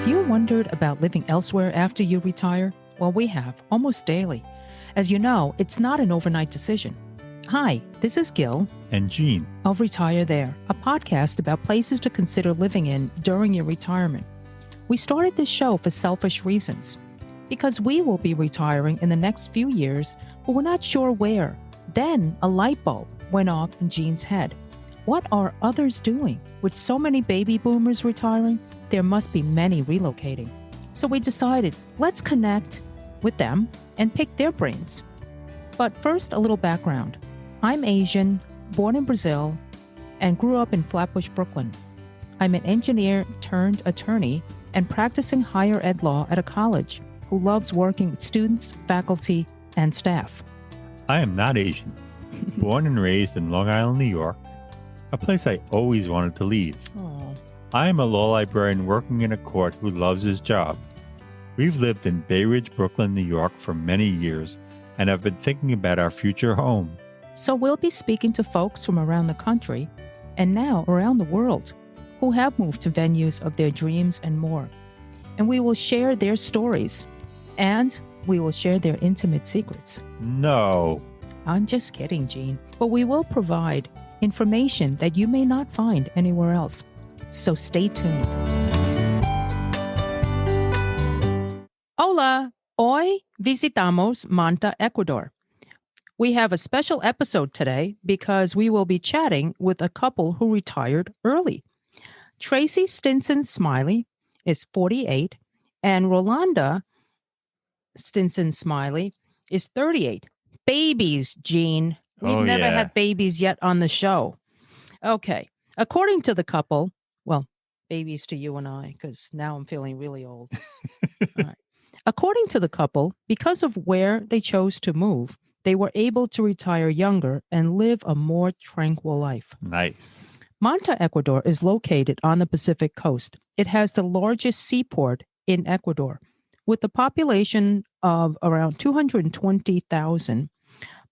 Have you wondered about living elsewhere after you retire? Well, we have, almost daily. As you know, it's not an overnight decision. Hi, this is Gil and Gene of Retire There, a podcast about places to consider living in during your retirement. We started this show for selfish reasons, because we will be retiring in the next few years, but we're not sure where. Then a light bulb went off in Gene's head. What are others doing? With so many baby boomers retiring, there must be many relocating. So we decided, let's connect with them and pick their brains. But first, a little background. I'm Asian, born in Brazil, and grew up in Flatbush, Brooklyn. I'm an engineer turned attorney and practicing higher ed law at a college who loves working with students, faculty, and staff. I am not Asian. Born and raised in Long Island, New York, a place I always wanted to leave. Aww. I am a law librarian working in a court who loves his job. We've lived in Bay Ridge, Brooklyn, New York for many years and have been thinking about our future home. So we'll be speaking to folks from around the country and now around the world who have moved to venues of their dreams and more. And we will share their stories and we will share their intimate secrets. No. I'm just kidding, Gene. But we will provide information that you may not find anywhere else. So stay tuned. Hola, hoy visitamos Manta, Ecuador. We have a special episode today because we will be chatting with a couple who retired early. Traci Stinson-Smiley is 48 and Rolanda Stinson-Smiley is 38. Babies, Gene. We've never had babies yet on the show. Okay. According to the couple, well, babies to you and I, because now I'm feeling really old. All right. According to the couple, because of where they chose to move, they were able to retire younger and live a more tranquil life. Nice. Manta, Ecuador is located on the Pacific coast. It has the largest seaport in Ecuador. With a population of around 220,000,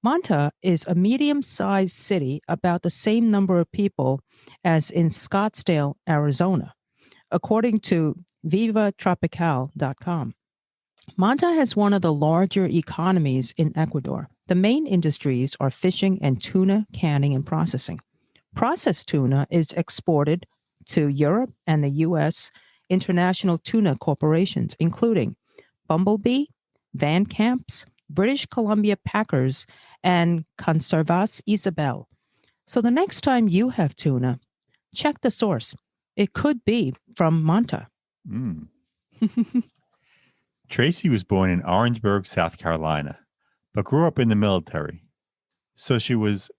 Manta is a medium-sized city, about the same number of people as in Scottsdale, Arizona, according to vivatropical.com. Manta has one of the larger economies in Ecuador. The main industries are fishing and tuna canning and processing. Processed tuna is exported to Europe and the U.S. international tuna corporations, including Bumblebee, Van Camps, British Columbia Packers, and Conservas Isabel. So the next time you have tuna, check the source. It could be from Manta. Traci was born in Orangeburg, South Carolina, but grew up in the military. So she was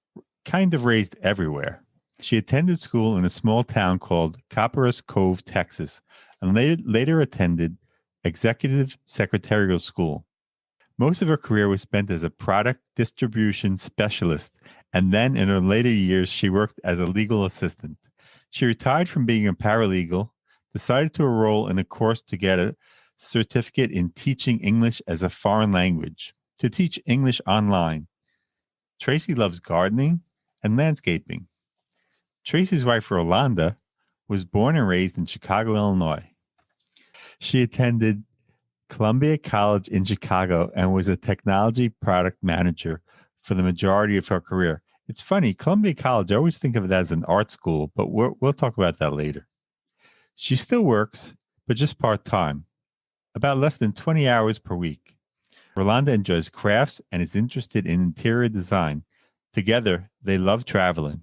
kind of raised everywhere. She attended school in a small town called Copperas Cove, Texas, and later attended Executive Secretarial School. Most of her career was spent as a product distribution specialist, and then in her later years, she worked as a legal assistant. She retired from being a paralegal, decided to enroll in a course to get a certificate in teaching English as a foreign language, to teach English online. Traci loves gardening and landscaping. Traci's wife, Rolanda, was born and raised in Chicago, Illinois. She attended Columbia College in Chicago and was a technology product manager for the majority of her career. It's funny, Columbia College, I always think of it as an art school, but we'll talk about that later. She still works, but just part-time, about less than 20 hours per week. Rolanda enjoys crafts and is interested in interior design. Together, they love traveling.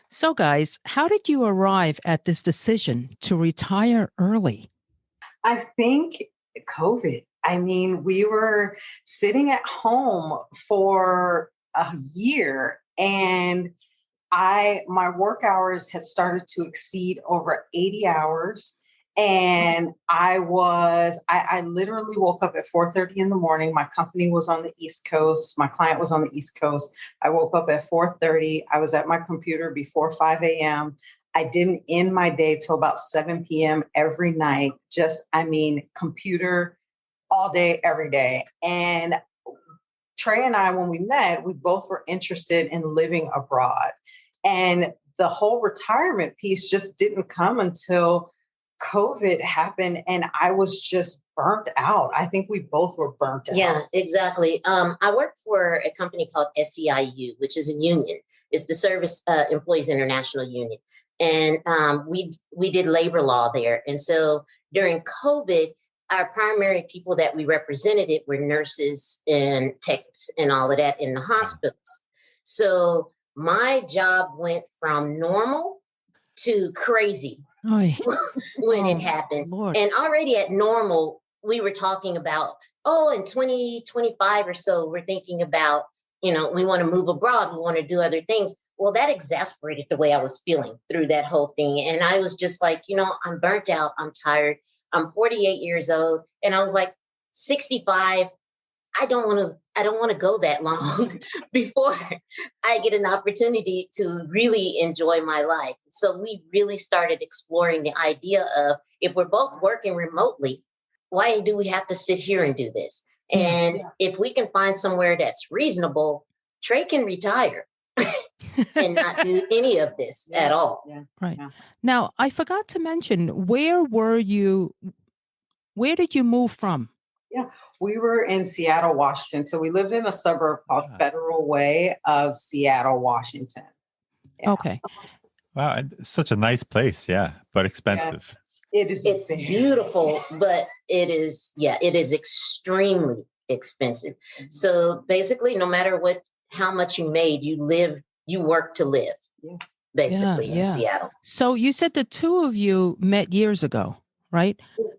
So guys, how did you arrive at this decision to retire early? I think COVID. I mean, we were sitting at home for a year and my work hours had started to exceed over 80 hours. And I literally woke up at 4:30 in the morning. My company was on the East Coast. My client was on the East Coast. I woke up at 4:30. I was at my computer before 5 a.m. I didn't end my day till about 7 p.m. every night. Computer all day, every day. And Trey and I, when we met, we both were interested in living abroad. And the whole retirement piece just didn't come until COVID happened and I was just burnt out. I think we both were burnt out. Yeah, exactly. I work for a company called SEIU, which is a union. It's the Service Employees International Union. And we did labor law there. And so during COVID, our primary people that we represented it were nurses and techs and all of that in the hospitals. So my job went from normal to crazy when it happened. Lord. And already at normal, we were talking about, in 2025 or so, we're thinking about, we want to move abroad. We want to do other things. Well, that exasperated the way I was feeling through that whole thing. And I was just like, I'm burnt out. I'm tired. I'm 48 years old. And I was like, 65. I don't want to go that long before I get an opportunity to really enjoy my life. So we really started exploring the idea of, if we're both working remotely, why do we have to sit here and do this? And if we can find somewhere that's reasonable, Trey can retire and not do any of this at all. Yeah. Right. Yeah. Now, I forgot to mention, where did you move from? Yeah, we were in Seattle, Washington. So we lived in a suburb called Federal Way of Seattle, Washington. Yeah. Okay. Wow, and such a nice place, but expensive. It's beautiful, but it is extremely expensive. Mm-hmm. So basically, no matter how much you made, you work to live, basically in Seattle. So you said the two of you met years ago, right?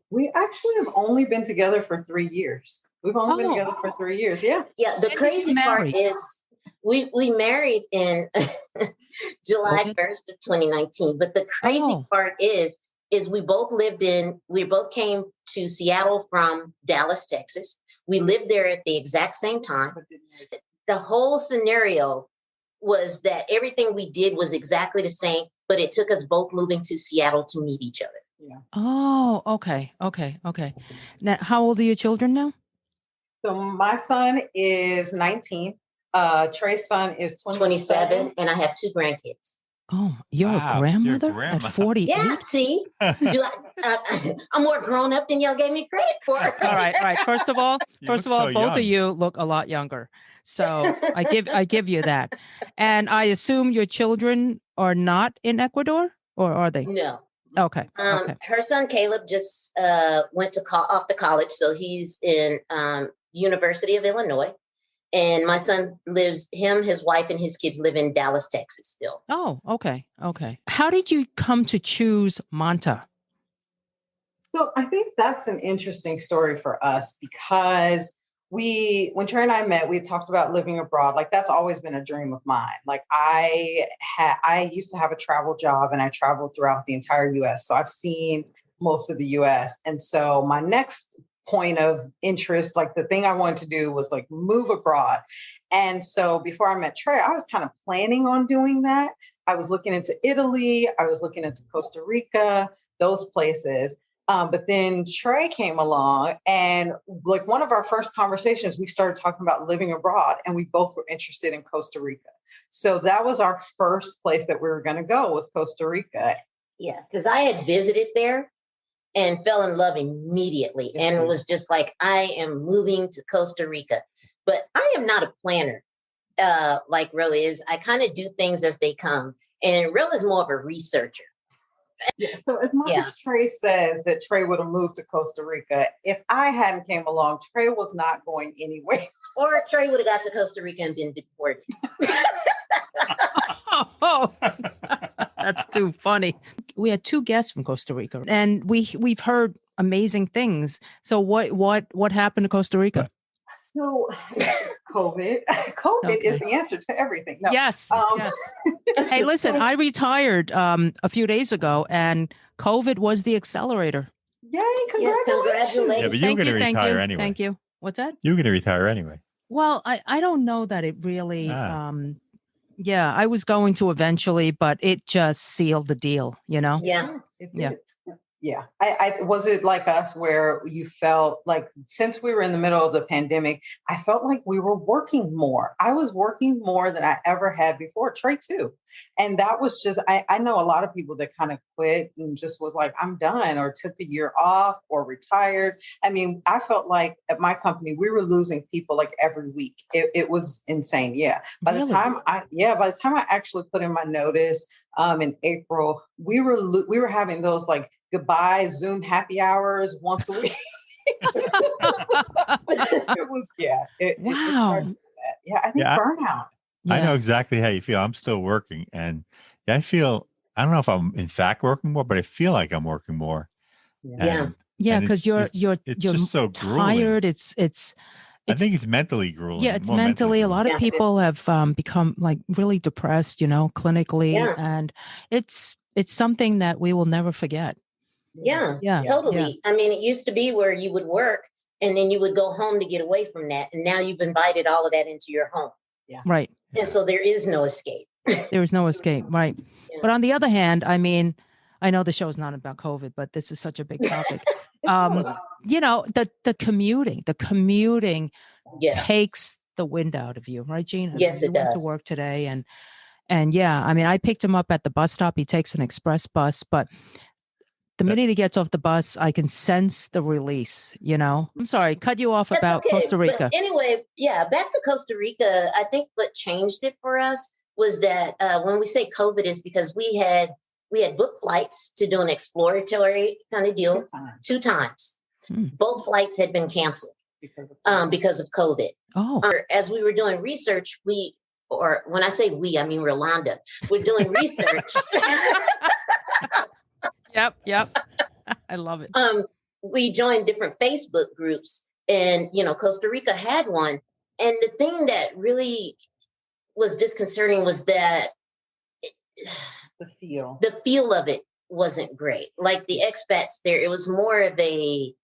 We actually have only been together for 3 years. We've only been together for 3 years. Yeah. Yeah. The crazy part is we married in July 1st of 2019. But the crazy part is we both came to Seattle from Dallas, Texas. We lived there at the exact same time. The whole scenario was that everything we did was exactly the same, but it took us both moving to Seattle to meet each other. Yeah. Oh, okay. Now, how old are your children now? So my son is 19. Trey's son is 27, and I have 2 grandkids. Oh, you're a grandmother at 48? Yeah, see, I'm more grown up than y'all gave me credit for. All right. First of all, both of you look a lot younger. So I give you that. And I assume your children are not in Ecuador, or are they? No. Okay. Her son Caleb just went off to college, so he's in University of Illinois. And my son his wife and his kids live in Dallas, Texas still. Oh, okay. How did you come to choose Manta? So I think that's an interesting story for us, because when Trey and I met, we talked about living abroad. Like, that's always been a dream of mine. Like, I used to have a travel job, and I traveled throughout the entire US. So I've seen most of the US. And so my next point of interest, like the thing I wanted to do, was like move abroad. And so before I met Trey, I was kind of planning on doing that. I was looking into Italy. I was looking into Costa Rica, those places. But then Trey came along, and like one of our first conversations, we started talking about living abroad, and we both were interested in Costa Rica. So that was our first place that we were going to go, was Costa Rica. Yeah, because I had visited there and fell in love immediately. And it was just like, I am moving to Costa Rica. But I am not a planner like Ro is. I kind of do things as they come. And Ro is more of a researcher. Yeah. So as much as Trey says that Trey would have moved to Costa Rica, if I hadn't came along, Trey was not going anywhere. Or Trey would have got to Costa Rica and been deported. Oh, that's too funny. We had 2 guests from Costa Rica, and we've heard amazing things. So what happened to Costa Rica? So COVID is the answer to everything. No. Yes. Hey, listen, I retired a few days ago, and COVID was the accelerator. Yay, congratulations. Yeah, but you were going to retire anyway. Thank you. What's that? You were going to retire anyway. Well, I don't know that it really, I was going to eventually, but it just sealed the deal, Yeah. It did. Yeah. I was it like us where you felt like since we were in the middle of the pandemic, I felt like we were working more. I was working more than I ever had before. Trey too. And that was just I know a lot of people that kind of quit and just was like, I'm done, or took a year off or retired. I mean, I felt like at my company, we were losing people like every week. It was insane. Yeah. By the time I actually put in my notice in April, we were having those like goodbye Zoom happy hours once a week. It was, It started with that. Yeah, I think burnout. I know exactly how you feel. I'm still working, and I don't know if I'm in fact working more, but I feel like I'm working more. Yeah. Because you're just so tired. grueling. I think it's mentally grueling. Yeah, it's mentally. A lot of people have become like really depressed, clinically, and it's something that we will never forget. Yeah, totally. Yeah. I mean, it used to be where you would work and then you would go home to get away from that, and now you've invited all of that into your home. Yeah, right. And so there is no escape. There is no escape, right? Yeah. But on the other hand, I mean, I know the show is not about COVID, but this is such a big topic. The commuting takes the wind out of you, right, Gene? Yes, it does. Went to work today, and yeah, I mean, I picked him up at the bus stop. He takes an express bus, but the minute he gets off the bus, I can sense the release, I'm sorry, cut you off about Costa Rica. But anyway, back to Costa Rica. I think what changed it for us was that when we say COVID is because we had booked flights to do an exploratory kind of deal 2 times. Both flights had been canceled because of COVID. Oh. As we were doing research, or when I say we, I mean Rolanda, we're doing research. Yep. I love it. We joined different Facebook groups, and Costa Rica had one. And the thing that really was disconcerting was that the feel of it wasn't great. Like the expats there, it was more of a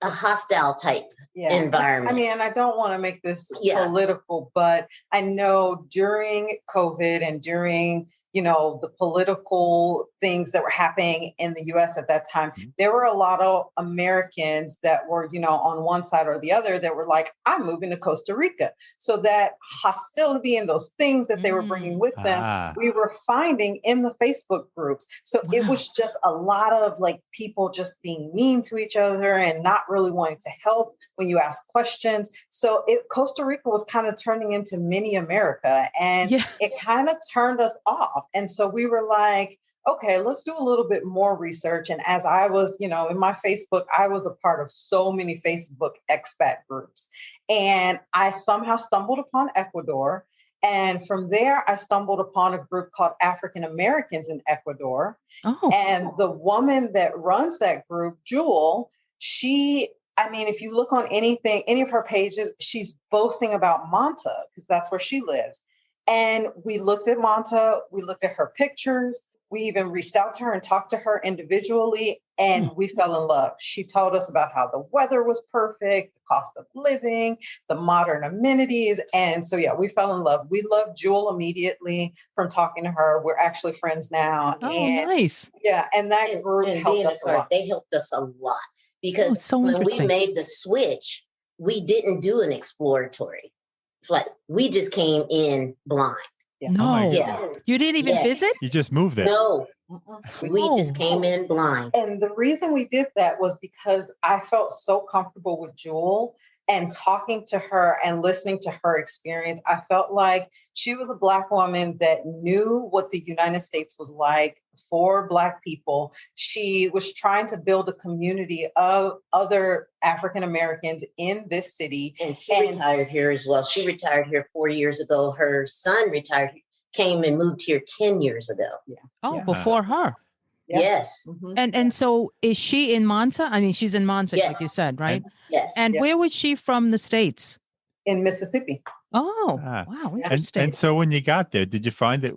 hostile type environment. I mean, and I don't want to make this political, but I know during COVID and during the political things that were happening in the U.S. at that time, there were a lot of Americans that were, on one side or the other that were like, I'm moving to Costa Rica. So that hostility and those things that they were bringing with them, we were finding in the Facebook groups. So it was just a lot of like people just being mean to each other and not really wanting to help when you ask questions. So Costa Rica was kind of turning into mini America, and it kind of turned us off. And so we were like, okay, let's do a little bit more research. And as I was, in my Facebook, I was a part of so many Facebook expat groups. And I somehow stumbled upon Ecuador. And from there, I stumbled upon a group called African Americans in Ecuador. Oh. And the woman that runs that group, Jewel, if you look on any of her pages, she's boasting about Manta because that's where she lives. And we looked at Manta, we looked at her pictures, we even reached out to her and talked to her individually, and we fell in love. She told us about how the weather was perfect, the cost of living, the modern amenities. And so, we fell in love. We loved Jewel immediately from talking to her. We're actually friends now. Oh, nice. Yeah, and that group helped us a lot. They helped us a lot because when we made the switch, we didn't do an exploratory. Like we just came in blind. Yeah. No, you didn't even visit? You just moved there. No, we just came in blind. And the reason we did that was because I felt so comfortable with Jewel and talking to her and listening to her experience. I felt like she was a Black woman that knew what the United States was like for Black people. She was trying to build a community of other African Americans in this city. And she retired here as well. She retired here 4 years ago. Her son came and moved here 10 years ago. Yeah. Oh, before her. Yeah. Yes. Mm-hmm. And so is she in Manta? I mean, she's in Manta, like you said, right? Yes. And where was she from the States? In Mississippi. Oh, wow. Interesting. And so when you got there, did you find that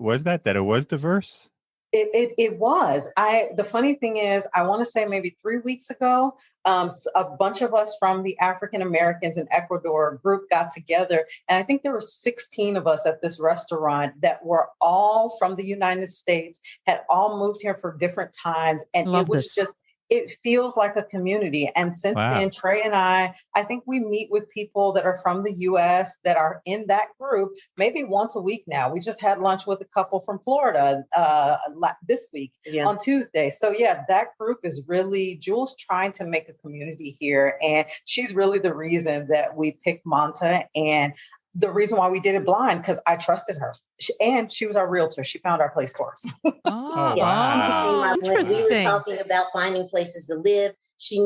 it was diverse? It was. The funny thing is, I want to say maybe 3 weeks ago, a bunch of us from the African Americans in Ecuador group got together. And I think there were 16 of us at this restaurant that were all from the United States, had all moved here for different times. And it feels like a community. And since then, Trey and I think we meet with people that are from the US that are in that group maybe once a week now. We just had lunch with a couple from Florida this week on Tuesday. So yeah, that group is really, Jules trying to make a community here. And she's really the reason that we picked Manta, and the reason why we did it blind, because I trusted her. And she was our realtor. She found our place for us. Wow. Interesting. When we were talking about finding places to live, she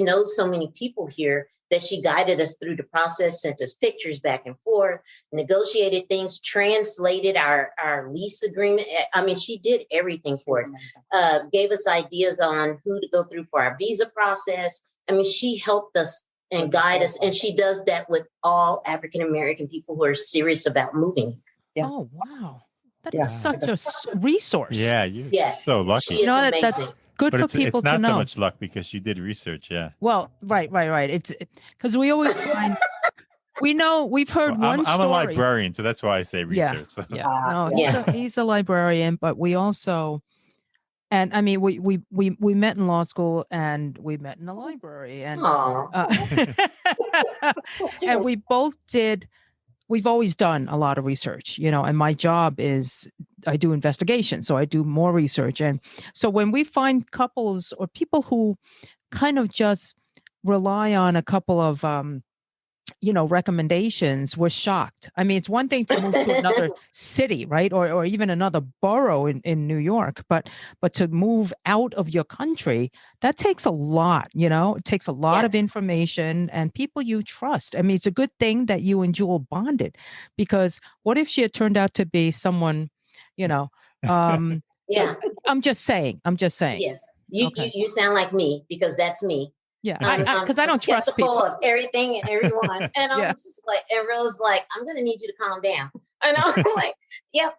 knows so many people here that she guided us through the process, sent us pictures back and forth, negotiated things, translated our lease agreement. I mean, she did everything for us, gave us ideas on who to go through for our visa process. I mean, she helped us and guide us. And she does that with all African-American people who are serious about moving. Yeah. Oh, wow. That is such a resource. Yeah, you're so lucky. You know, that's good for people to know. It's not so much luck because you did research, Well, right. It's because we always find, we've heard one story. I'm a librarian, so that's why I say research. He's a librarian, but we also, and I mean, we met in law school and we met in the library, and and we've always done a lot of research, and my job is I do investigation. So I do more research. And so when we find couples or people who kind of just rely on a couple of, recommendations, we're shocked. I mean, it's one thing to move to another city, right? Or even another borough in New York, but to move out of your country, that takes a lot, it takes a lot of information and people you trust. I mean, it's a good thing that you and Jewel bonded, because what if she had turned out to be someone, I'm just saying. Yes. You sound like me, because that's me. Yeah, because I don't trust people of everything and everyone, and I'm just like, and Rose like, I'm gonna need you to calm down, and I'm like,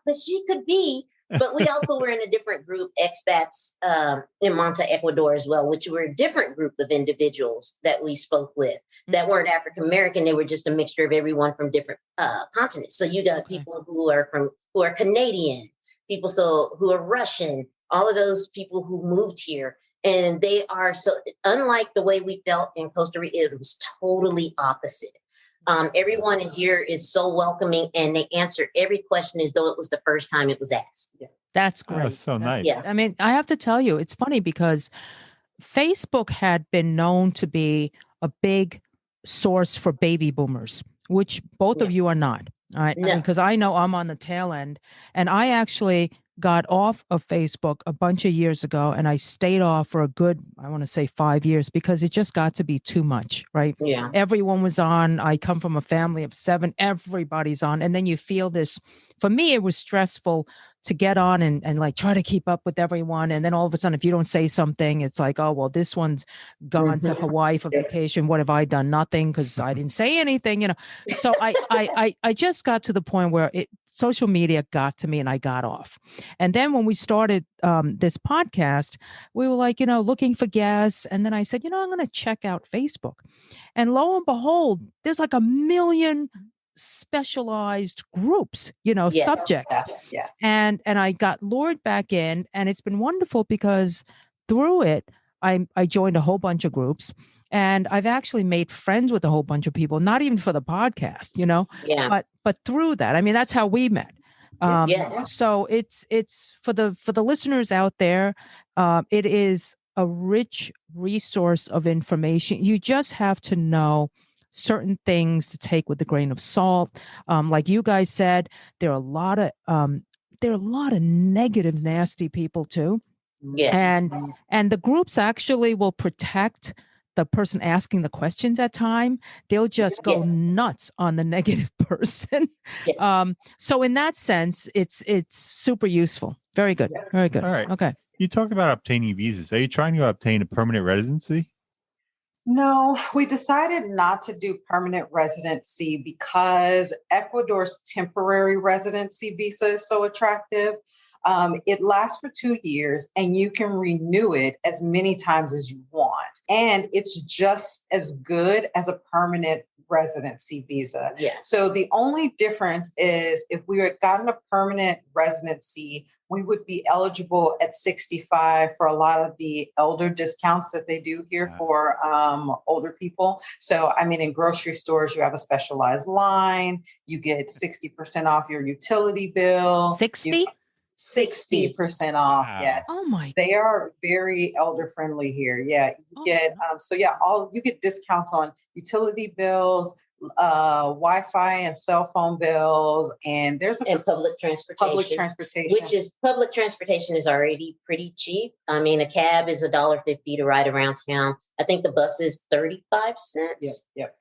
but she could be. But we also were in a different group, expats in Manta, Ecuador as well, which were a different group of individuals that we spoke with that weren't African American. They were just a mixture of everyone from different continents. So you got people who are Canadian, people who are Russian, all of those people who moved here. And they are so, unlike the way we felt in Costa Rica, it was totally opposite. Everyone in here is so welcoming, and they answer every question as though it was the first time it was asked. That's great. That's so nice. Yeah. I mean, I have to tell you, it's funny because Facebook had been known to be a big source for baby boomers, which both of you are not. All right. No. Because I know I'm on the tail end, and I actually got off of Facebook a bunch of years ago, and I stayed off for a good, I want to say 5 years, because it just got to be too much, right? Yeah. Everyone was on. I come from a family of 7. Everybody's on. And then you feel this, for me, it was stressful to get on and like try to keep up with everyone. And then all of a sudden, if you don't say something, it's like, oh, well, this one's gone to Hawaii for vacation. What have I done? Nothing, because I didn't say anything, So I just got to the point where social media got to me and I got off. And then when we started this podcast, we were like, looking for guests. And then I said, I'm going to check out Facebook. And lo and behold, there's like 1 million specialized groups, subjects. Yeah. And I got lured back in, and it's been wonderful because through it, I joined a whole bunch of groups. And I've actually made friends with a whole bunch of people, not even for the podcast, but through that. I mean, that's how we met. So it's for the listeners out there. It is a rich resource of information. You just have to know certain things to take with a grain of salt. Like you guys said, there are a lot of negative, nasty people too. Yes. And the groups actually will protect the person asking the questions at time. They'll just go nuts on the negative person. So in that sense, it's super useful. Very good. Very good. All right. Okay. You talked about obtaining visas. Are you trying to obtain a permanent residency? No, we decided not to do permanent residency because Ecuador's temporary residency visa is so attractive. It lasts for 2 years and you can renew it as many times as you want. And it's just as good as a permanent residency visa. Yeah. So the only difference is if we had gotten a permanent residency, we would be eligible at 65 for a lot of the elder discounts that they do here for older people. So, I mean, in grocery stores, you have a specialized line. You get 60% off your utility bill. 60? 60% off. Wow. Yes. Oh my. They are very elder friendly here. Yeah. You get, you get discounts on utility bills, Wi-Fi and cell phone bills, and there's and public transportation. Public transportation is already pretty cheap. I mean, a cab is $1.50 to ride around town. I think the bus is 35 cents. Yep.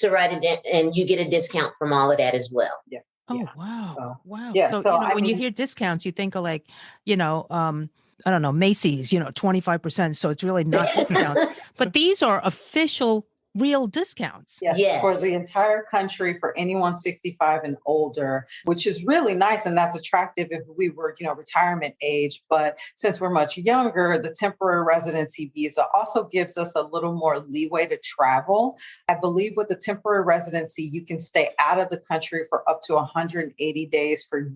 To ride it, and you get a discount from all of that as well. Yeah. Oh, yeah. wow. Wow. Yeah. So, I when you hear discounts, you think of like, I don't know, Macy's, 25%. So it's really not discounts, but these are official real discounts. Yes. For the entire country for anyone 65 and older, which is really nice. And that's attractive if we were, retirement age. But since we're much younger, the temporary residency visa also gives us a little more leeway to travel. I believe with the temporary residency, you can stay out of the country for up to 180 days per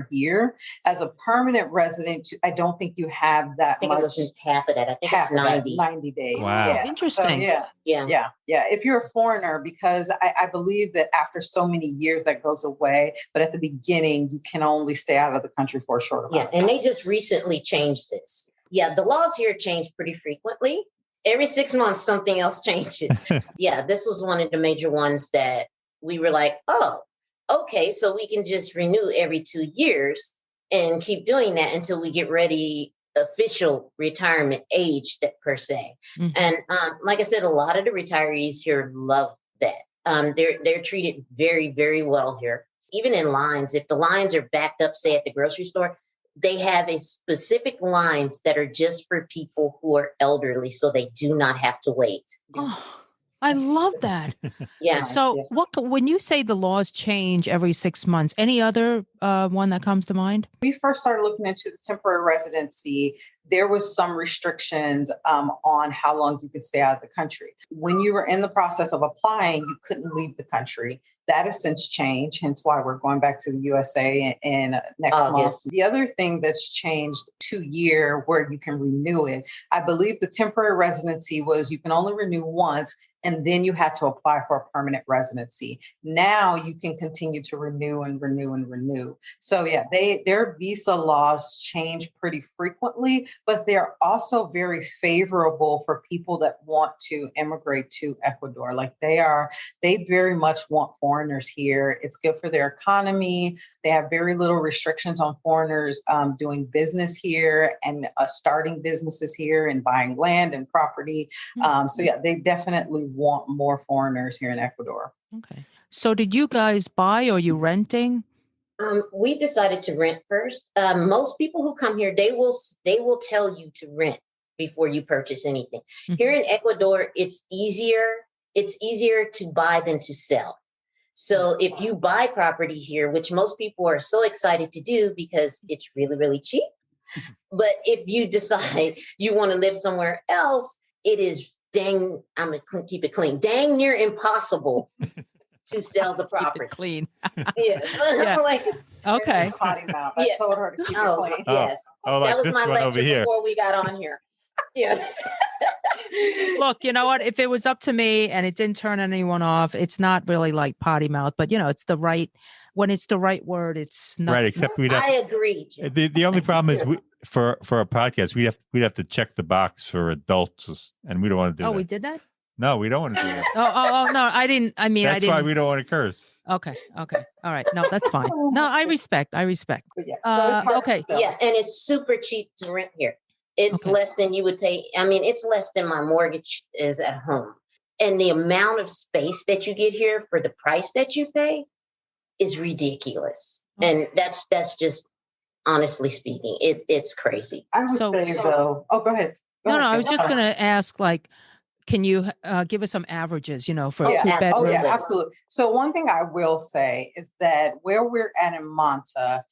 year. As a permanent resident, I don't think you have that much. It was half of that. I think it's 90 days. Wow. Yeah. Interesting. So, yeah. If you're a foreigner, because I believe that after so many years that goes away, but at the beginning, you can only stay out of the country for a short amount of time. And they just recently changed this. Yeah, the laws here change pretty frequently. Every 6 months, something else changes. This was one of the major ones that we were like, oh, okay, so we can just renew every 2 years and keep doing that until we get ready official retirement age per se. Mm-hmm. And like I said, a lot of the retirees here love that. They're treated very, very well here. Even in lines, if the lines are backed up, say at the grocery store, they have a specific lines that are just for people who are elderly, so they do not have to wait. Oh, I love that. Yeah. So when you say the laws change every 6 months, any other one that comes to mind? We first started looking into the temporary residency. There was some restrictions on how long you could stay out of the country. When you were in the process of applying, you couldn't leave the country. That has since changed, hence why we're going back to the USA in next month. The other thing that's changed 2 year where you can renew it, I believe the temporary residency was you can only renew once, and then you had to apply for a permanent residency. Now you can continue to renew and renew and renew. So their visa laws change pretty frequently, but they're also very favorable for people that want to immigrate to Ecuador. Like they very much want foreigners here. It's good for their economy. They have very little restrictions on foreigners doing business here and starting businesses here and buying land and property. They definitely want more foreigners here in Ecuador. Okay. So did you guys buy or are you renting? We decided to rent first. Most people who come here, they will tell you to rent before you purchase anything. Mm-hmm. Here in Ecuador, it's easier to buy than to sell. So if you buy property here, which most people are so excited to do because it's really, really cheap. But if you decide you want to live somewhere else, it is I'm going to keep it clean, dang near impossible to sell the property. Keep it clean. Okay. Potty mouth. I told her to keep it clean. Yes. That was my lecture before we got on here. Yes. Look, you know what? If it was up to me and it didn't turn anyone off, it's not really like potty mouth, but it's when it's the right word, it's not. Right. Except I agree. The only problem is for a podcast, we'd have to check the box for adults, and we don't want to do that. Oh, we did that? No, we don't want to do that. Oh, no, I didn't. I mean, that's why we don't want to curse. Okay. All right. No, that's fine. No, I respect. Okay. Yeah. And it's super cheap to rent here. It's less than you would pay. I mean, it's less than my mortgage is at home. And the amount of space that you get here for the price that you pay is ridiculous. And that's just, honestly speaking, it's crazy. I would say though. Oh, go ahead. No, I was just going to ask, like, can you give us some averages, for a 2-bedroom? Oh, yeah, absolutely. So one thing I will say is that where we're at in Manta,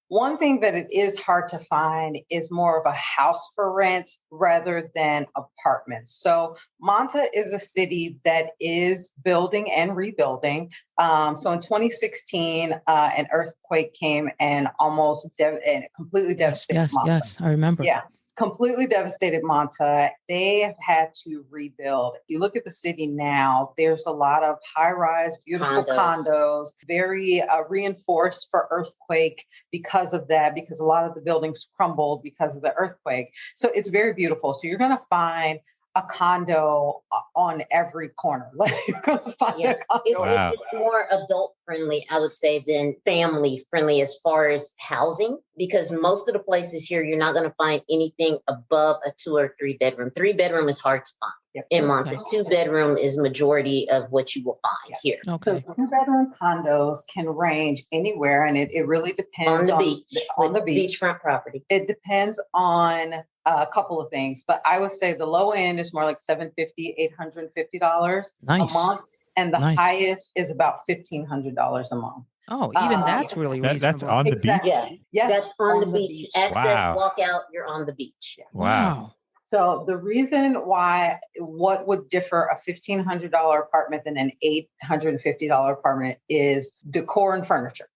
One thing that it is hard to find is more of a house for rent rather than apartments. So Manta is a city that is building and rebuilding. So in 2016, an earthquake came and almost and completely devastated Manta. Yes, I remember. Yeah. Completely devastated Manta. They have had to rebuild. If you look at the city now, there's a lot of high-rise, beautiful condos, very reinforced for earthquake because of that, because a lot of the buildings crumbled because of the earthquake. So it's very beautiful. So you're going to find a condo on every corner. Like you're going to find a condo. Wow. It's more adult friendly, I would say, than family friendly as far as housing, because most of the places here, you're not going to find anything above a 2 or 3 bedroom. 3 bedroom is hard to find in Manta. 2 bedroom is majority of what you will find here. Okay. So 2 bedroom condos can range anywhere, and it really depends on the beach. On the beach. Beachfront property. It depends on a couple of things, but I would say the low end is more like $750, $850 a month, and the highest is about $1,500 a month. Oh, even that's really reasonable. That's on the beach? Yeah, yes, that's on the beach. Access, walk out, you're on the beach. Wow. So the reason why, what would differ a $1,500 apartment than an $850 apartment is decor and furniture.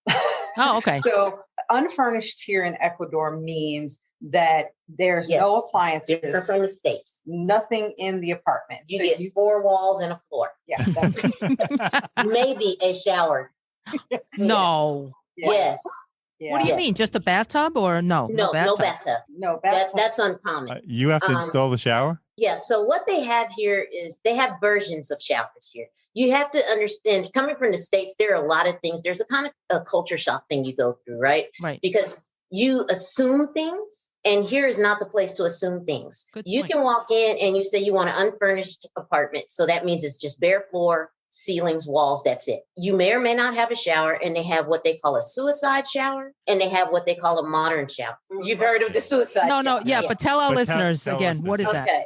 Oh, okay. So unfurnished here in Ecuador means that there's no appliances. Different from the States. Nothing in the apartment. You get 4 walls and a floor. Yeah. Maybe a shower. No. Yes. Yeah. What do you mean? Just a bathtub or no? No bathtub. No bathtub. That's uncommon. You have to install the shower? Yeah. So what they have here is they have versions of showers here. You have to understand, coming from the States, there are a lot of things. There's a kind of a culture shock thing you go through, right? Right. Because you assume things, and here is not the place to assume things. You can walk in and you say you want an unfurnished apartment. So that means it's just bare floor, ceilings, walls, that's it. You may or may not have a shower, and they have what they call a suicide shower, and they have what they call a modern shower. You've heard of the suicide shower? No, but tell our listeners again, what is that? Okay.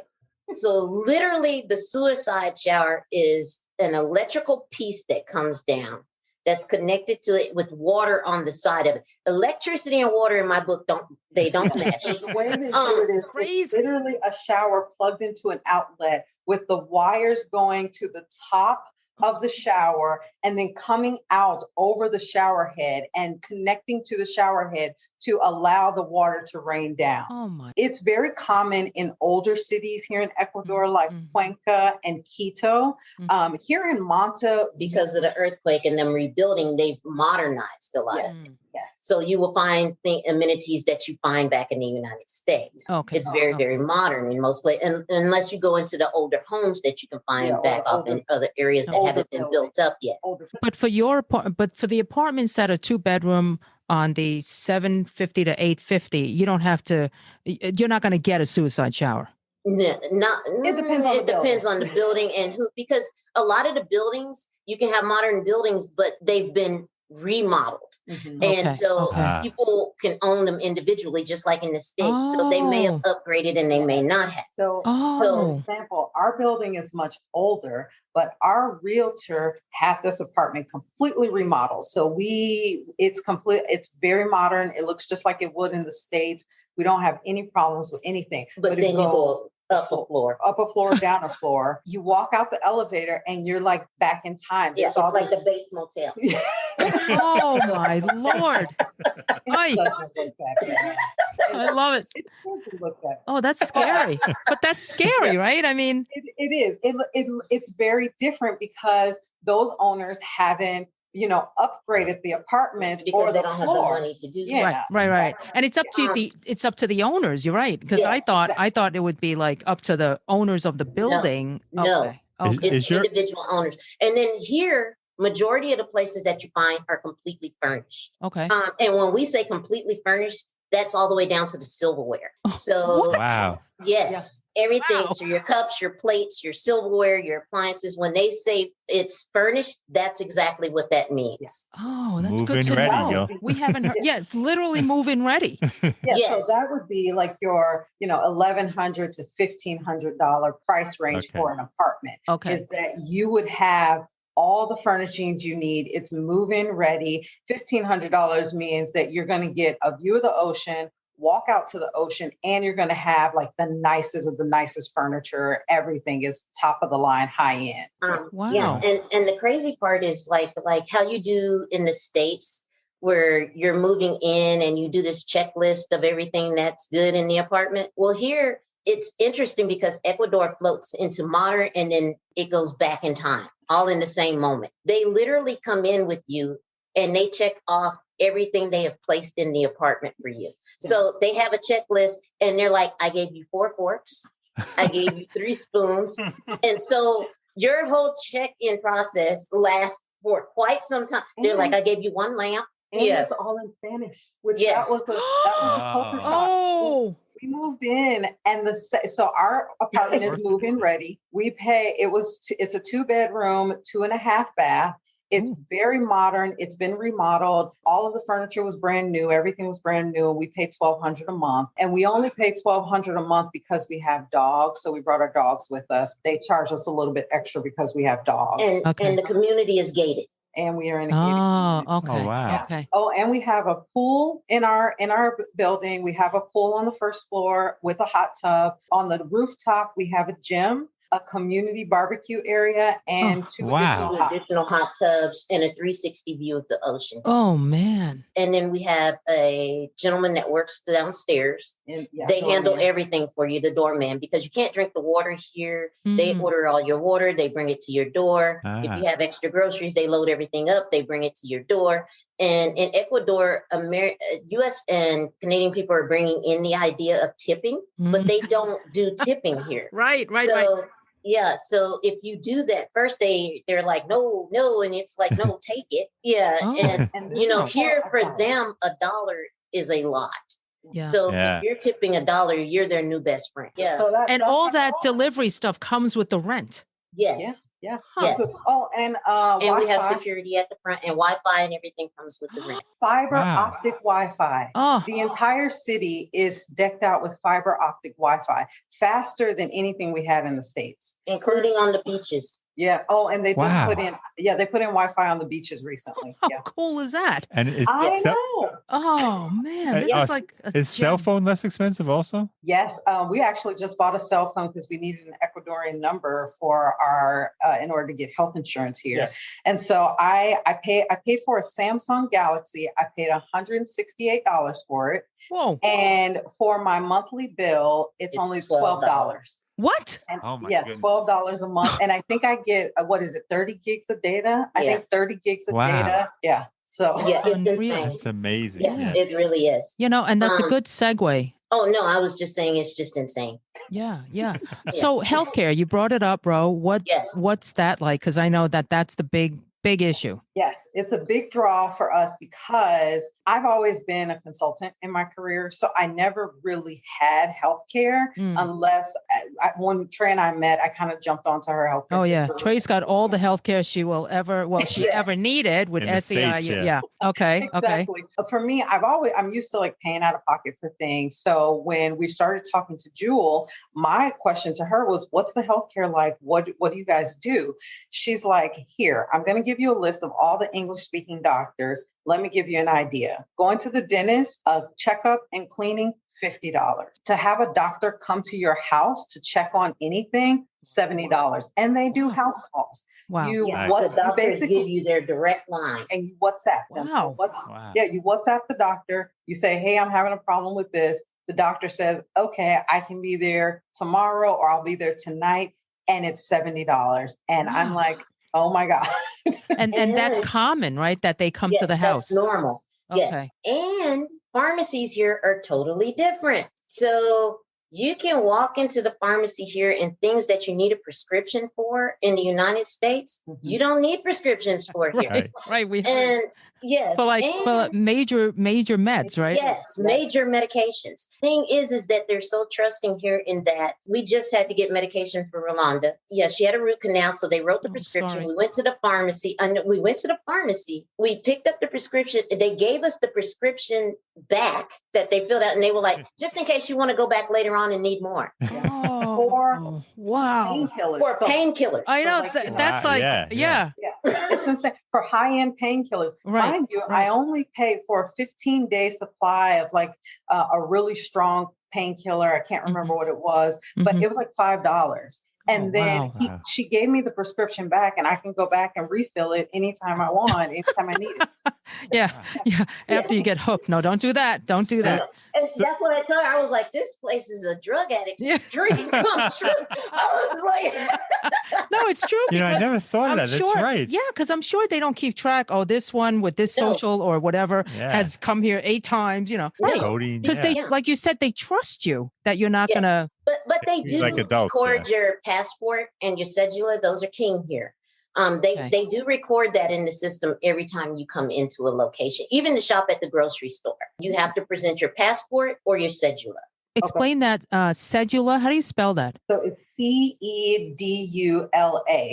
So literally the suicide shower is an electrical piece that comes down that's connected to it with water on the side of it. Electricity and water in my book don't match. The way they do it is it's literally a shower plugged into an outlet with the wires going to the top of the shower and then coming out over the shower head and connecting to the shower head to allow the water to rain down. Oh my. It's very common in older cities here in Ecuador, like Cuenca and Quito. Here in Manta, because of the earthquake and them rebuilding, they've modernized a lot of things. So you will find amenities that you find back in the United States. Okay. It's very, very modern in most places, and unless you go into the older homes that you can find back off in other areas that haven't been built up yet. But for the apartments that are 2 bedroom on the $750 to $850, you don't have to. You're not going to get a suicide shower. It depends on the building and who, because a lot of the buildings, you can have modern buildings, but they've been remodeled. And so people can own them individually, just like in the States. So they may have upgraded and they may not have. So for example, our building is much older, but our realtor had this apartment completely remodeled. So it's very modern. It looks just like it would in the States. We don't have any problems with anything. But then you go up a floor, down a floor. You walk out the elevator and you're like back in time. Yeah, it's like the base motel. Oh my Lord. I love it. Oh, that's scary. But that's scary, right? I mean, it is. It's very different because those owners haven't, upgraded the apartment because they don't have the money to do that. Right. And it's up to the owners. You're right. Because I thought it would be like up to the owners of the building. No. It's individual owners. And then here, majority of the places that you find are completely furnished. Okay. And when we say completely furnished, that's all the way down to the silverware. So wow. Yes, everything. Wow. So your cups, your plates, your silverware, your appliances, when they say it's furnished, that's exactly what that means. Oh, that's move good in to ready, know. yo. We haven't heard. Yeah, it's literally move-in ready. Yes. So that would be like your, $1,100 to $1,500 price range for an apartment. Okay. Is that you would have all the furnishings you need. It's move-in ready. $1,500 means that you're going to get a view of the ocean, walk out to the ocean, and you're going to have like the nicest of the nicest furniture. Everything is top of the line, high end. Wow. Yeah, and the crazy part is like how you do in the States, where you're moving in and you do this checklist of everything that's good in the apartment. Well, here it's interesting because Ecuador floats into modern and then it goes back in time, all in the same moment. They literally come in with you and they check off everything they have placed in the apartment for you. Yeah. So they have a checklist and they're like, I gave you 4 forks. I gave you 3 spoons. And so your whole check-in process lasts for quite some time. They're like, I gave you 1 lamp. And yes. It's all in Spanish. Which that was a culture shock. Oh. We moved in and so our apartment is move-in ready. We pay, it's a 2-bedroom, 2.5 bath. It's very modern. It's been remodeled. All of the furniture was brand new. Everything was brand new. We paid $1,200 a month. And we only paid $1,200 a month because we have dogs. So we brought our dogs with us. They charge us a little bit extra because we have dogs. And the community is gated. And we are in a gated community. Okay. Oh, wow. Okay. Oh, and we have a pool in our building. We have a pool on the first floor with a hot tub. On the rooftop, we have a gym, a community barbecue area, and 2 additional hot tubs and a 360 view of the ocean. Oh, man. And then we have a gentleman that works downstairs. They handle everything for you, the doorman, because you can't drink the water here. They order all your water. They bring it to your door. If you have extra groceries, they load everything up. They bring it to your door. And in Ecuador, U.S. and Canadian people are bringing in the idea of tipping, but they don't do tipping here. Right. Yeah. So if you do that first, they're like, no. And it's like, no, take it. Yeah. Oh. And here for them, $1 is a lot. Yeah. So if you're tipping $1, you're their new best friend. Yeah. So and all that delivery stuff comes with the rent. Yes. Yeah. Yes. And we have security at the front and Wi-Fi and everything comes with the rent. Fiber optic Wi-Fi. Oh. The entire city is decked out with fiber optic Wi-Fi, faster than anything we had in the States. Including on the beaches. Yeah. Oh, and they just put in Wi-Fi on the beaches recently. How cool is that? And I know. Oh man, that's like is cell phone less expensive also? Yes, we actually just bought a cell phone because we needed an Ecuadorian number for our in order to get health insurance here. Yeah. And so I paid for a Samsung Galaxy. I paid $168 for it. Whoa! And for my monthly bill, it's only $12. What? And $12 a month. And I think I get, 30 gigs of data? I think 30 gigs of data. Yeah. So it's amazing. Yeah, it really is. And that's a good segue. Oh, no, I was just saying it's just insane. Yeah. So healthcare, you brought it up, bro. What's that like? Because I know that's the big issue. Yes, it's a big draw for us because I've always been a consultant in my career. So I never really had healthcare unless when Trey and I met, I kind of jumped onto her healthcare. Oh, yeah. Trey's got all the healthcare she will ever, ever needed with SEI. Yeah. Okay. Exactly. Okay. For me, I'm used to like paying out of pocket for things. So when we started talking to Jewel, my question to her was, what's the healthcare like? What do you guys do? She's like, here, I'm going to give you a list of all the English speaking doctors. Let me give you an idea. Going to the dentist, a checkup and cleaning, $50. To have a doctor come to your house to check on anything, $70. And they do house calls. Wow. You basically give you their direct line. And you WhatsApp them. Wow. You WhatsApp the doctor. You say, hey, I'm having a problem with this. The doctor says, okay, I can be there tomorrow or I'll be there tonight. And it's $70. And I'm like, oh my God. and that's common, right? That they come to the house. That's normal. Okay. Yes. And pharmacies here are totally different. So you can walk into the pharmacy here and things that you need a prescription for in the United States, you don't need prescriptions for here. Right. For major meds, right? Yes, major medications. Thing is that they're so trusting here in that we just had to get medication for Rolanda. Yeah, she had a root canal, so they wrote the prescription. Sorry. We went to the pharmacy. We picked up the prescription. They gave us the prescription back that they filled out, and they were like, just in case you want to go back later on and need more. Oh, wow. Painkillers. For painkillers. I know. That's like, It's insane for high-end painkillers. Right, Mind you, right. I only paid for a 15-day supply of like a really strong painkiller. I can't remember what it was, but it was like $5. And then wow. she gave me the prescription back, and I can go back and refill it anytime I want, anytime I need it. Yeah. After you get hooked. No, don't do that. Don't do that. And that's what I told her. I was like, this place is a drug addict's dream come true. I was like, No, it's true. You know, I never thought of that. Sure, That's right. Yeah, because I'm sure they don't keep track. Oh, this one with this social or whatever has come here 8 times, Codeine, because they, like you said, they trust you that you're not going to. But they do like adults, record your passport and your cedula. Those are king here. They do record that in the system every time you come into a location, even to shop at the grocery store. You have to present your passport or your cedula. Explain that cedula. How do you spell that? So it's CEDULA.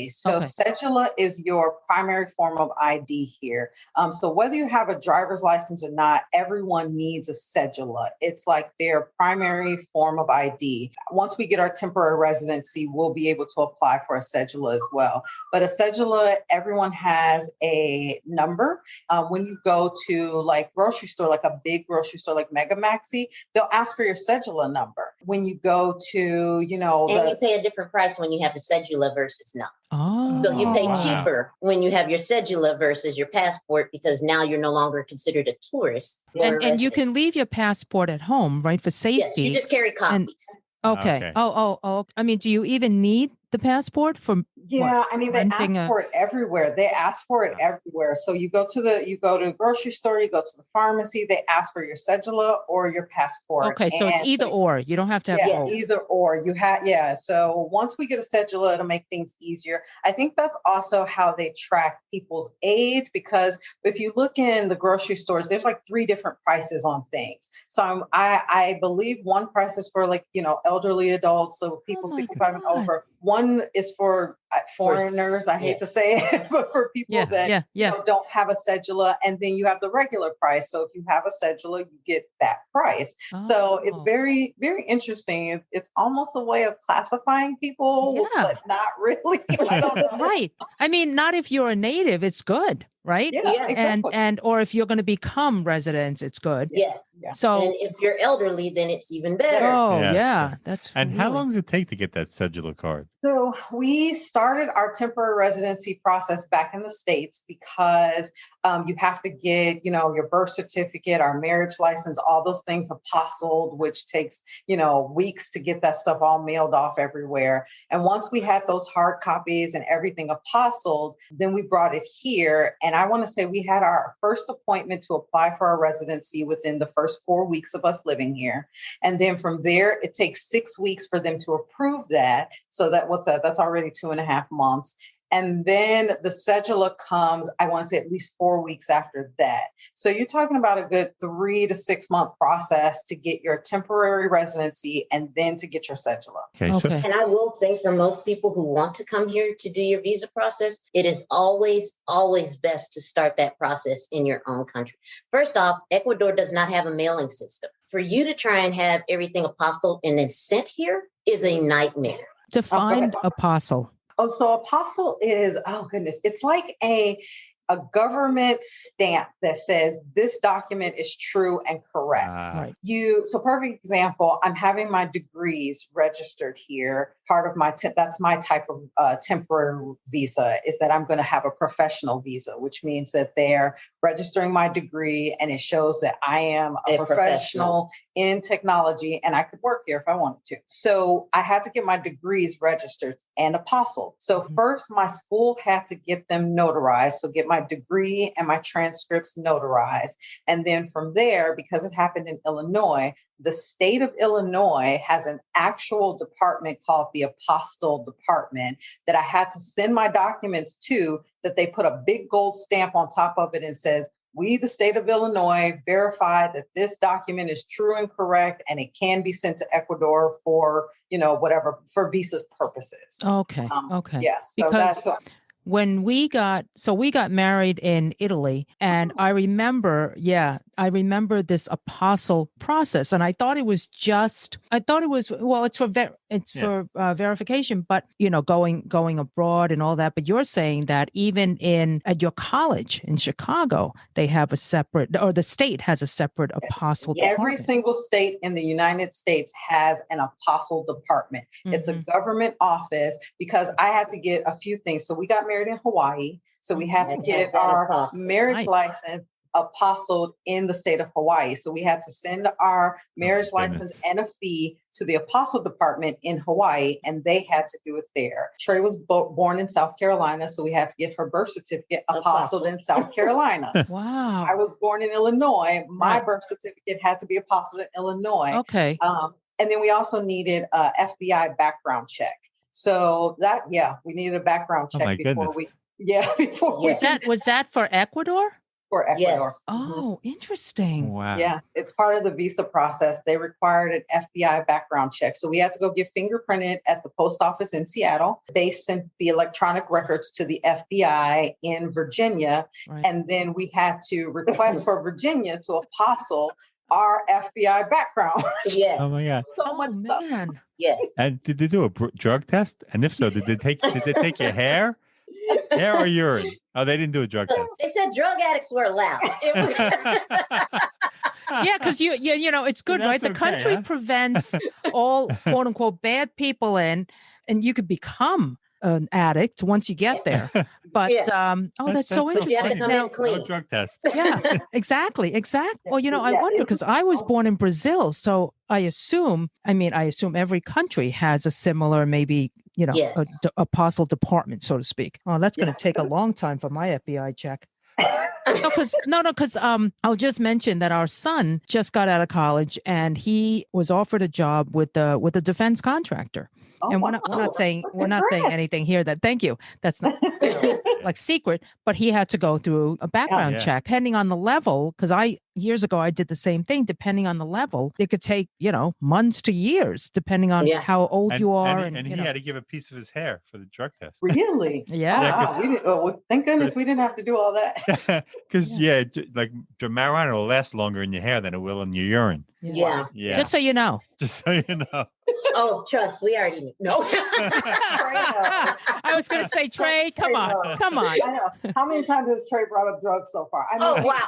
So cedula is your primary form of ID here. So whether you have a driver's license or not, everyone needs a cedula. It's like their primary form of ID. Once we get our temporary residency, we'll be able to apply for a cedula as well. But a cedula, everyone has a number. When you go to like grocery store, like a big grocery store like Mega Maxi, they'll ask for your cedula number. When you go to, and you pay a different price when you have a cedula versus not. Oh, so you pay cheaper when you have your cedula versus your passport, because now you're no longer considered a tourist. And you can leave your passport at home, right, for safety. Yes, you just carry copies. Okay. Oh. I mean, do you even need the passport for? Yeah, I mean, they ask for it everywhere. So you go to the grocery store, you go to the pharmacy, they ask for your cedula or your passport. Okay, so it's either or. You don't have to have both. Either or. So once we get a cedula, it'll make things easier. I think that's also how they track people's age, because if you look in the grocery stores, there's like 3 different prices on things. So I believe one price is for like, elderly adults, so people 65 and over. One is for foreigners, I hate to say it, but for people that don't have a cedula. And then you have the regular price. So if you have a cedula, you get that price. So it's very, very interesting. It's almost a way of classifying people, but not really. I don't know. Right. I mean, not if you're a native, it's good. Right. Yeah, exactly. And or if you're going to become residents, it's good. Yeah. So and if you're elderly, then it's even better. Oh, yeah. That's how long does it take to get that cedula card? So we started our temporary residency process back in the States because you have to get, your birth certificate, our marriage license, all those things apostilled, which takes, weeks to get that stuff all mailed off everywhere. And once we had those hard copies and everything apostilled, then we brought it here. And I want to say we had our first appointment to apply for our residency within the first 4 weeks of us living here. And then from there, it takes 6 weeks for them to approve that. So that's already 2.5 months. And then the cedula comes, I want to say at least 4 weeks after that. So you're talking about a good 3 to 6 month process to get your temporary residency and then to get your cedula. Okay. And I will say, for most people who want to come here to do your visa process, it is always, always best to start that process in your own country. First off, Ecuador does not have a mailing system. For you to try and have everything apostilled and then sent here is a nightmare. Define apostle. Oh, so apostle is, it's like a government stamp that says this document is true and correct. Right. So perfect example, I'm having my degrees registered here. Part of that's my type of temporary visa, is that I'm going to have a professional visa, which means that they're registering my degree and it shows that I am a professional in technology and I could work here if I wanted to. So I had to get my degrees registered and apostilled. So first my school had to get them notarized. So get my degree and my transcripts notarized. And then from there, because it happened in Illinois, the state of Illinois has an actual department called the Apostille Department that I had to send my documents to, that they put a big gold stamp on top of it and says, we, the state of Illinois, verify that this document is true and correct, and it can be sent to Ecuador for, whatever, for visas purposes. Okay. Yes. So because when we got married in Italy, and I remember, I remember this apostle process, and I thought it was well, it's for verification, but going abroad and all that. But you're saying that even at your college in Chicago, they have a separate, or the state has a separate apostle department. Every single state in the United States has an apostle department. Mm-hmm. It's a government office, because I had to get a few things. So we got married in Hawaii. So we had to get our marriage license apostoled in the state of Hawaii. So we had to send our marriage license and a fee to the apostle department in Hawaii, and they had to do it there. Trey was born in South Carolina, so we had to get her birth certificate apostoled in South Carolina. Wow. I was born in Illinois. My birth certificate had to be apostoled in Illinois. Okay. And then we also needed a FBI background check. So we needed a background check before we. Was that for Ecuador? For Ecuador. Yes. Oh, interesting. Wow. Yeah, it's part of the visa process. They required an FBI background check. So we had to go get fingerprinted at the post office in Seattle. They sent the electronic records to the FBI in Virginia. Right. And then we had to request for Virginia to apostle our FBI background. Yeah. Oh my God. So much stuff. Yes. And did they do a drug test? And if so, did they take your hair? Hair or urine? Oh, they didn't do a drug test. They said drug addicts were allowed. Yeah, because it's good, right? The country prevents all quote unquote bad people in, and you could become an addict once you get there. But that's so interesting. You have to come in clean. No drug test. Yeah, exactly. Well, I wonder, because I was born in Brazil, so I assume every country has a similar, maybe apostle department, so to speak. Oh, that's going to take a long time for my FBI check. Because I'll just mention that our son just got out of college, and he was offered a job with a defense contractor. And we're not saying anything here thank you. That's not like secret, but he had to go through a background check depending on the level. Because years ago I did the same thing. Depending on the level, it could take months to years, depending on how old you are. And he had to give a piece of his hair for the drug test. Really? Yeah. We didn't, thank goodness we didn't have to do all that. Because like marijuana will last longer in your hair than it will in your urine. Yeah. Just so you know. Oh, trust, we already knew. No. I was going to say, Trey, come on. I know. How many times has Trey brought up drugs so far? I know. Oh, wow.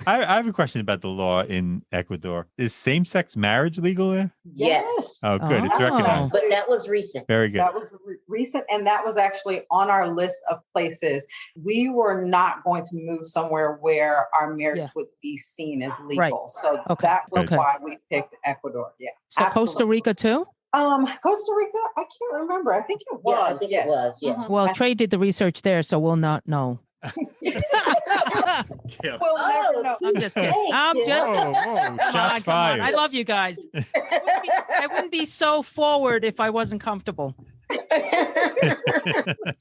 I have a question about the law in Ecuador. Is same-sex marriage legal there? Yes. Oh, good. It's recognized. But that was recent. Very good. That was recent, and that was actually on our list of places. We were not going to move somewhere where our marriage would be seen as legal. Right. So that was why we picked Ecuador. Yeah. So absolutely. Costa Rica too? Costa Rica, I can't remember. I think it was. Yeah, I think it was. Yes. Mm-hmm. Well, Trey did the research there, so we'll not know. I'm just kidding. Whoa, shots fired. I love you guys. I wouldn't be so forward if I wasn't comfortable.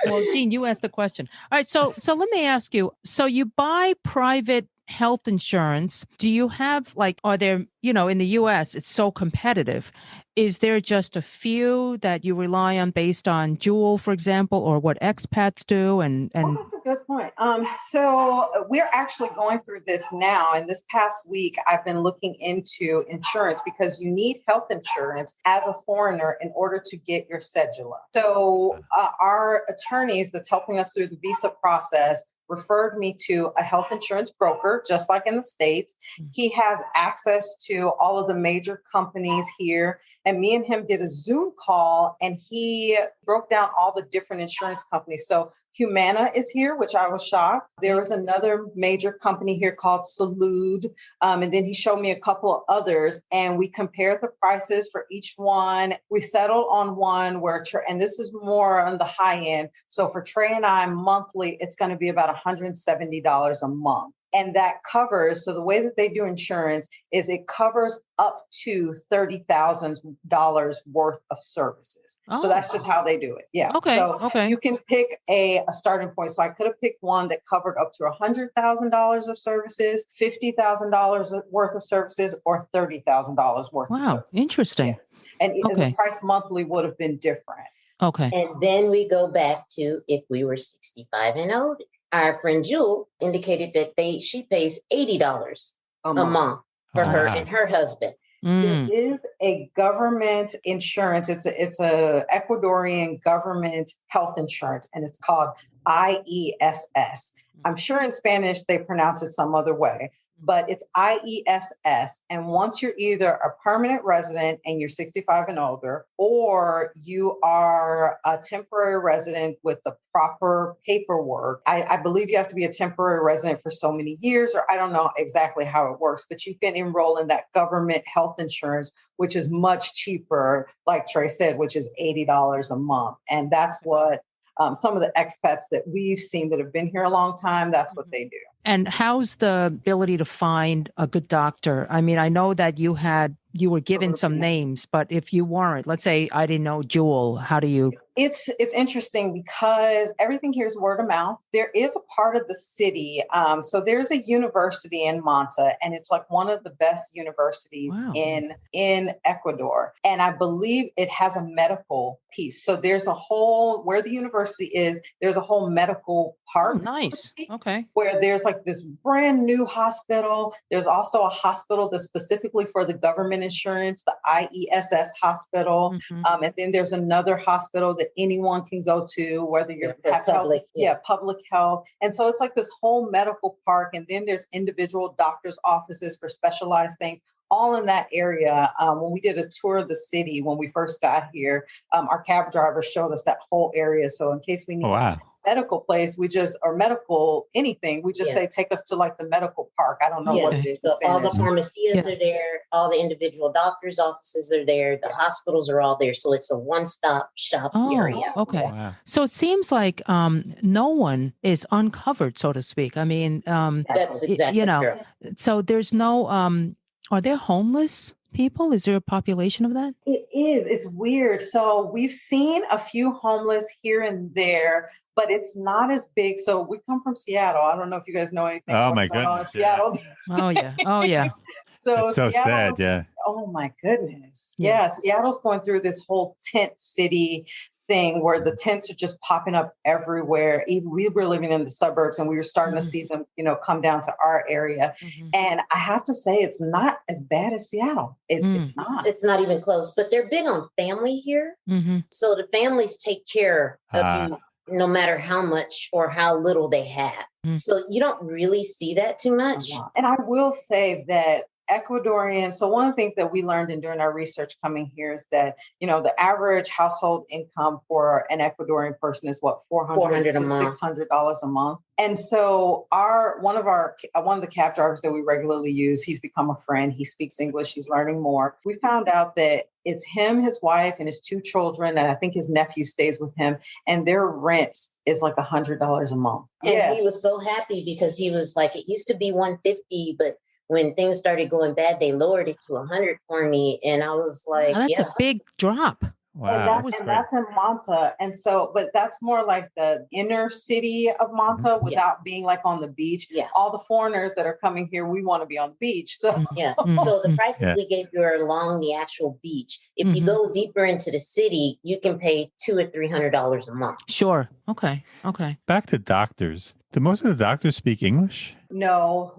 Well, Gene, you asked the question. All right, so let me ask you. So you buy private health insurance. Do you have are there, in the US, it's so competitive. Is there just a few that you rely on based on Jewel, for example, or what expats do? And that's a good point. So we're actually going through this now. And this past week, I've been looking into insurance because you need health insurance as a foreigner in order to get your cedula. So our attorneys that's helping us through the visa process referred me to a health insurance broker, just like in the States. He has access to all of the major companies here. And me and him did a Zoom call, and he broke down all the different insurance companies. So Humana is here, which I was shocked. There was another major company here called Salud. And then he showed me a couple of others, and we compared the prices for each one. We settled on one and this is more on the high end. So for Trey and I monthly, it's going to be about $170 a month. And that covers, so the way that they do insurance is it covers up to $30,000 worth of services. Oh. So that's just how they do it. Yeah. Okay. So you can pick a starting point. So I could have picked one that covered up to $100,000 of services, $50,000 worth of services, or $30,000 worth of services. Wow. Interesting. Yeah. And the price monthly would have been different. Okay. And then we go back to if we were 65 and older. our friend Jewel indicated that she pays $80 a month for her wow. and her husband. Mm. There is a government insurance. It's a Ecuadorian government health insurance, and it's called IESS. I'm sure in Spanish they pronounce it some other way, but it's IESS. And once you're either a permanent resident and you're 65 and older, or you are a temporary resident with the proper paperwork, I believe you have to be a temporary resident for so many years, or I don't know exactly how it works, but you can enroll in that government health insurance, which is much cheaper, like Trey said, which is $80 a month. And that's what some of the expats that we've seen that have been here a long time, that's what they do. And how's the ability to find a good doctor? I mean, I know that you were given some names, but if you weren't, let's say I didn't know Jewel, how do you? It's interesting because everything here is word of mouth. There is a part of the city. So there's a university in Manta, and it's like one of the best universities in Ecuador. And I believe it has a medical piece. So there's a whole, where the university is, there's a whole medical park. Oh, nice. Okay. Where there's like this brand new hospital. There's also a hospital that's specifically for the government insurance, the IESS hospital. Mm-hmm. And then there's another hospital that anyone can go to, whether you're public, public health. And so it's like this whole medical park. And then there's individual doctors' offices for specialized things, all in that area. When we did a tour of the city, when we first got here, our cab driver showed us that whole area. So in case we need medical place, or medical anything, we just say, take us to like the medical park. I don't know what it is. So all the pharmacies are there, all the individual doctors' offices are there, the hospitals are all there. So it's a one-stop shop area. Okay. Wow. So it seems like no one is uncovered, so to speak. I mean, that's exactly true. So there's no, are there homeless people? Is there a population of that? It is. It's weird. So we've seen a few homeless here and there, but it's not as big. So we come from Seattle. I don't know if you guys know anything. Oh my goodness. Seattle. Oh yeah. Oh yeah. So Seattle, sad. Yeah. Oh my goodness. Yeah. Seattle's going through this whole tent city thing where the tents are just popping up everywhere. Even we were living in the suburbs and we were starting to see them, come down to our area. Mm-hmm. And I have to say, it's not as bad as Seattle. It's not. It's not even close, but they're big on family here. Mm-hmm. So the families take care of you no matter how much or how little they have. Mm-hmm. So you don't really see that too much. And I will say that Ecuadorian. So one of the things that we learned in doing our research coming here is that, the average household income for an Ecuadorian person is what, $400 to $600 a month. And so one of the cab drivers that we regularly use, he's become a friend. He speaks English. He's learning more. We found out that it's him, his wife, and his 2 children. And I think his nephew stays with him. And their rent is like $100 a month. And he was so happy because he was like, it used to be $150, but when things started going bad, they lowered it to $100 for me. And I was like, that's a big drop. Wow. And that's in Manta. And so, but that's more like the inner city of Manta without being like on the beach. Yeah. All the foreigners that are coming here, we want to be on the beach. So, so the prices we gave you are along the actual beach. If you go deeper into the city, you can pay $200 or $300 a month. Sure. Okay. Back to doctors. Do most of the doctors speak English? No,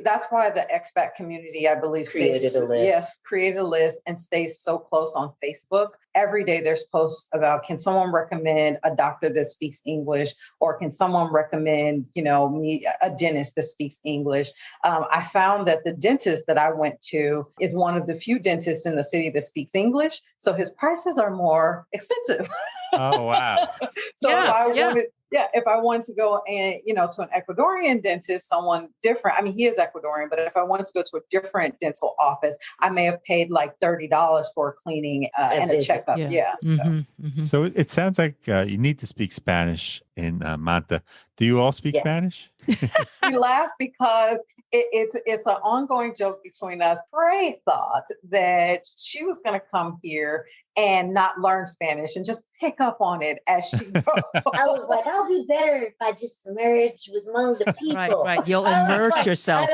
that's why the expat community, I believe, created a list and stays so close on Facebook. Every day there's posts about, can someone recommend a doctor that speaks English, or can someone recommend, me a dentist that speaks English? I found that the dentist that I went to is one of the few dentists in the city that speaks English. So his prices are more expensive. Oh, wow. So if I wanted to go and, to an Ecuadorian dentist, someone different, I mean, he is Ecuadorian, but if I wanted to go to a different dental office, I may have paid like $30 for a cleaning and a checkup. Yeah. So it sounds like you need to speak Spanish in Manta. Do you all speak Spanish? We laugh because it's an ongoing joke between us. Prey thought that she was going to come here and not learn Spanish and just pick up on it as she goes. I was like, I'll do better if I just merge among the people. Right. You'll immerse yourself.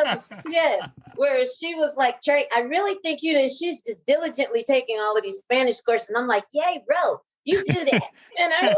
Whereas she was like, Trey, I really think she's just diligently taking all of these Spanish courses. And I'm like, yay, bro. You do that. And I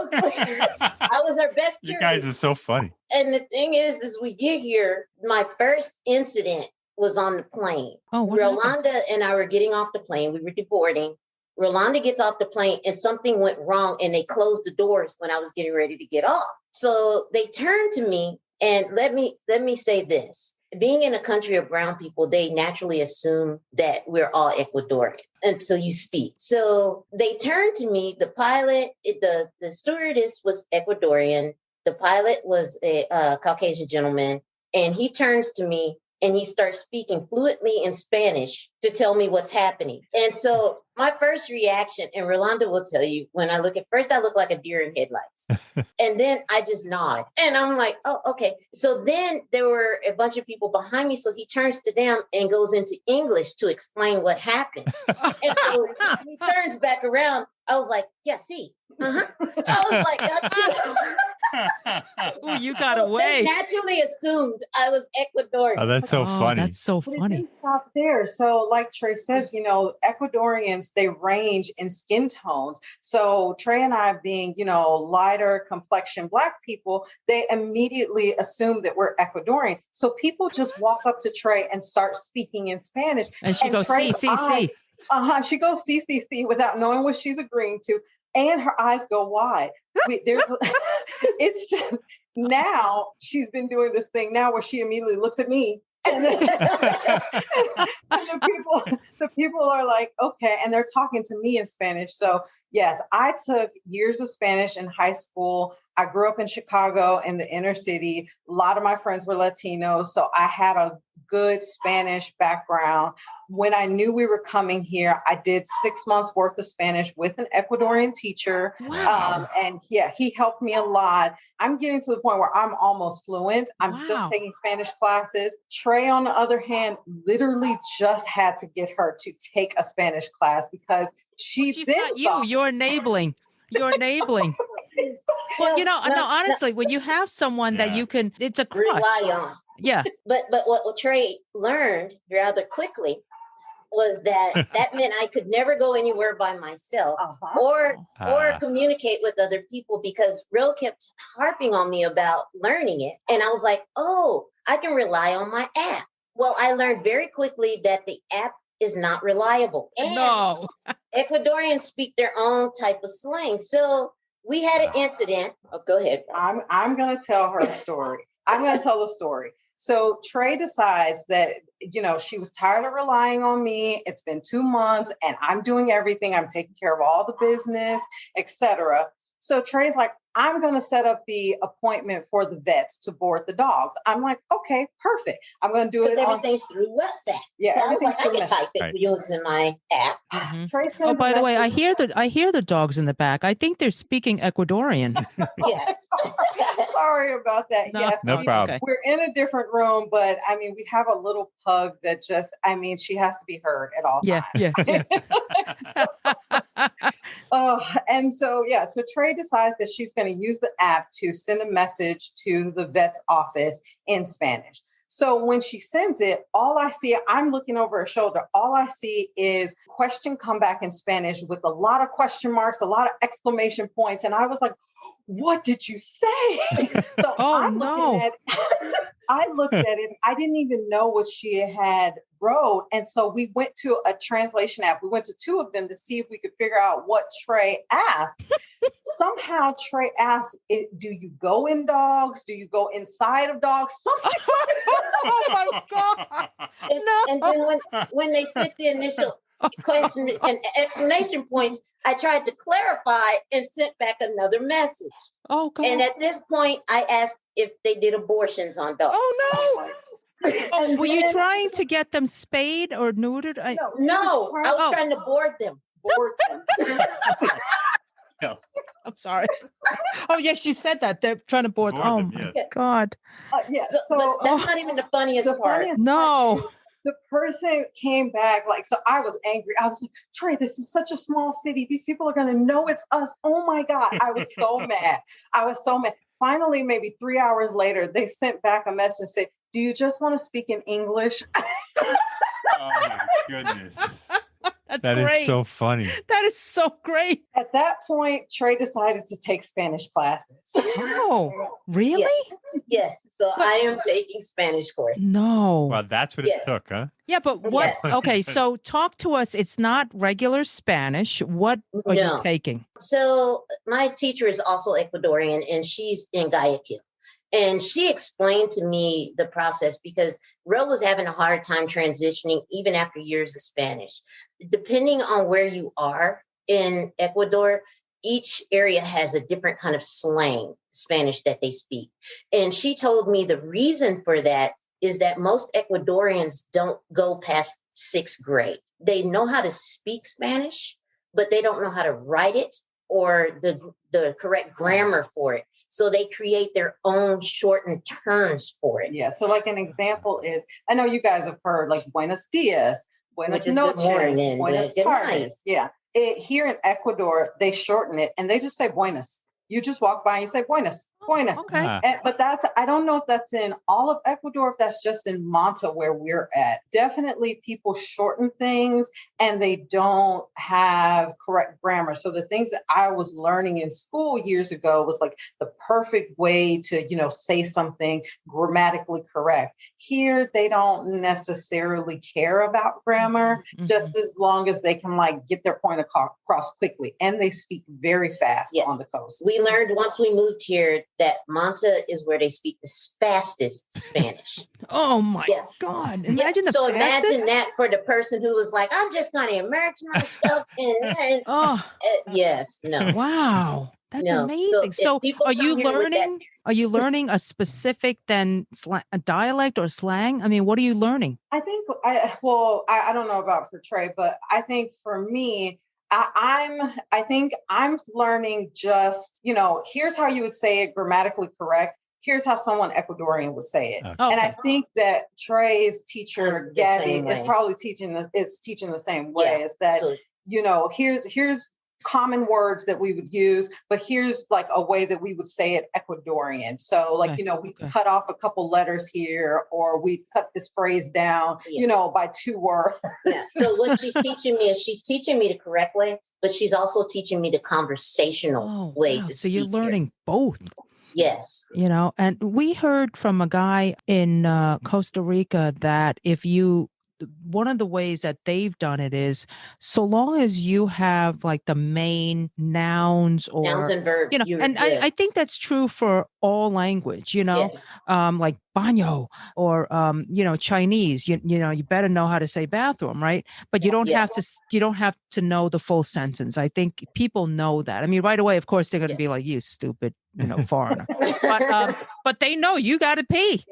was her best cheerleader. You guys are so funny. And the thing is we get here, my first incident was on the plane. Oh, what happened? Rolanda and I were getting off the plane. We were deboarding. Rolanda gets off the plane and something went wrong and they closed the doors when I was getting ready to get off. So they turned to me and let me say this. Being in a country of brown people, they naturally assume that we're all Ecuadorian until you speak. So they turned to me, the pilot, the stewardess was Ecuadorian. The pilot was a Caucasian gentleman. And he turns to me and he starts speaking fluently in Spanish to tell me what's happening. And so my first reaction, and Rolanda will tell you, when I look first, I look like a deer in headlights. And then I just nod. And I'm like, oh, okay. So then there were a bunch of people behind me. So he turns to them and goes into English to explain what happened. And so he turns back around. I was like, yeah, see. Uh-huh. I was like, got you. Ooh, you got away. They naturally assumed I was Ecuadorian. Oh, that's so funny. That's so But it funny. didn't stop there. So like Trey says, Ecuadorians, they range in skin tones. So Trey and I being, lighter complexion Black people, they immediately assume that we're Ecuadorian. So people just walk up to Trey and start speaking in Spanish. And she goes, Trey's see. eyes- She goes, see, without knowing what she's agreeing to. And her eyes go wide. It's just, now she's been doing this thing now where she immediately looks at me. And, and the people are like, okay, and they're talking to me in Spanish. So yes, I took years of Spanish in high school. I grew up in Chicago in the inner city. A lot of my friends were Latinos, so I had a good Spanish background. When I knew we were coming here, I did 6 months worth of Spanish with an Ecuadorian teacher. Wow. And yeah, he helped me a lot. I'm getting to the point where I'm almost fluent. I'm still taking Spanish classes. Trey, on the other hand, literally just had to get her to take a Spanish class because she's not you. You're enabling. You're enabling. Well, honestly, when you have someone that you can, it's a crutch. Rely on. Yeah. But what Trey learned rather quickly was that meant I could never go anywhere by myself or communicate with other people because Real kept harping on me about learning it. And I was like, oh, I can rely on my app. Well, I learned very quickly that the app is not reliable. And No. Ecuadorians speak their own type of slang. So we had an incident. Oh, go ahead. I'm going to tell her a story. I'm going to tell the story. So Trey decides that, she was tired of relying on me. It's been 2 months and I'm doing everything. I'm taking care of all the business, etc. So Trey's like, I'm going to set up the appointment for the vets to board the dogs. I'm like, okay, perfect. I'm going to do it. Everything's through WhatsApp. Yeah, so everything's I can type it using my app. Mm-hmm. Oh, by the way, I hear the dogs in the back. I think they're speaking Ecuadorian. Yes. Sorry about that. No, yes, no problem. We're in a different room, but we have a little pug that just, she has to be heard at all times. Yeah. And so Trey decides that she's going to use the app to send a message to the vet's office in Spanish. So when she sends it, all I see, I'm looking over her shoulder. All I see is question come back in Spanish with a lot of question marks, a lot of exclamation points. And I was like, what did you say? So I looked at it. I didn't even know what she had wrote. And so we went to a translation app. We went to 2 of them to see if we could figure out what Trey asked. Somehow Trey asked, do you go in dogs? Do you go inside of dogs? Something. Oh my God. And then when they sent the initial question and exclamation points, I tried to clarify and sent back another message. Oh, God. And at this point, I asked if they did abortions on dogs. Oh, no. Were you trying to get them spayed or neutered? No, I was trying to board them. No. I'm sorry. Oh, yes, she said that. They're trying to board them. Yes. My God. But that's not even the funniest part. No. The person came back so I was angry. I was like, Trey, this is such a small city. These people are going to know it's us. Oh my God. I was so mad. Finally, maybe 3 hours later, they sent back a message and said, do you just want to speak in English? Oh my goodness. That's That great. is so funny. That is so great. At that point, Trey decided to take Spanish classes. Oh, really? Yes. So I am taking Spanish course. No. Well, that's what Yes. it took, huh? Yeah, but what? Yes. Okay, so talk to us. It's not regular Spanish. What are you No. taking? So my teacher is also Ecuadorian, and she's in Guayaquil. And she explained to me the process because Ro was having a hard time transitioning even after years of Spanish. Depending on where you are in Ecuador, each area has a different kind of slang Spanish that they speak. And she told me the reason for that is that most Ecuadorians don't go past sixth grade. They know how to speak Spanish, but they don't know how to write it or the correct grammar for it. So they create their own shortened terms for it. Yeah. So like an example is, I know you guys have heard like buenos dias, buenos Which is good noches, morning, buenas good night. tardes. Yeah. Here in Ecuador, they shorten it and they just say buenas. You just walk by and you say buenas, buenas. Okay. Ah. But I don't know if that's in all of Ecuador, if that's just in Manta where we're at. Definitely people shorten things and they don't have correct grammar. So the things that I was learning in school years ago was like the perfect way to, say something grammatically correct. Here, they don't necessarily care about grammar, just as long as they can like get their point across quickly. And they speak very fast Yes. on the coast. We learned once we moved here that Manta is where they speak the fastest Spanish. Oh my Yeah. God. Yeah. Imagine the So fastest. imagine that for the person who was like, I'm just going to immerse myself in. Oh, Yes, no. wow. That's No. amazing. So So if people are come you here with that- learning? Are you learning a specific then a dialect or slang? I mean, what are you learning? I think I don't know about for Trey, but I think for me, I think I'm learning just, here's how you would say it grammatically correct. Here's how someone Ecuadorian would say it. Okay. And I think that Trey's teacher, The Gabby, same is way. probably teaching the same way. Yeah. Is that, So here's common words that we would use, but here's like a way that we would say it Ecuadorian. So like, Okay, we okay. cut off a couple letters here, or we cut this phrase down, Yeah. by 2 words. yeah. So what she's teaching me is she's teaching me the correct way, but she's also teaching me the conversational way wow. to So you're speak here. learning both. Yes. And we heard from a guy in Costa Rica that one of the ways that they've done it is so long as you have like the main nouns or Nouns and verbs. You're and good. I think that's true for all language, Yes. like baño or Chinese, you better know how to say bathroom, right? But you don't have to know the full sentence. I think people know that. I mean, right away, of course, they're going to be like, you stupid, foreigner. But they know you got to pee.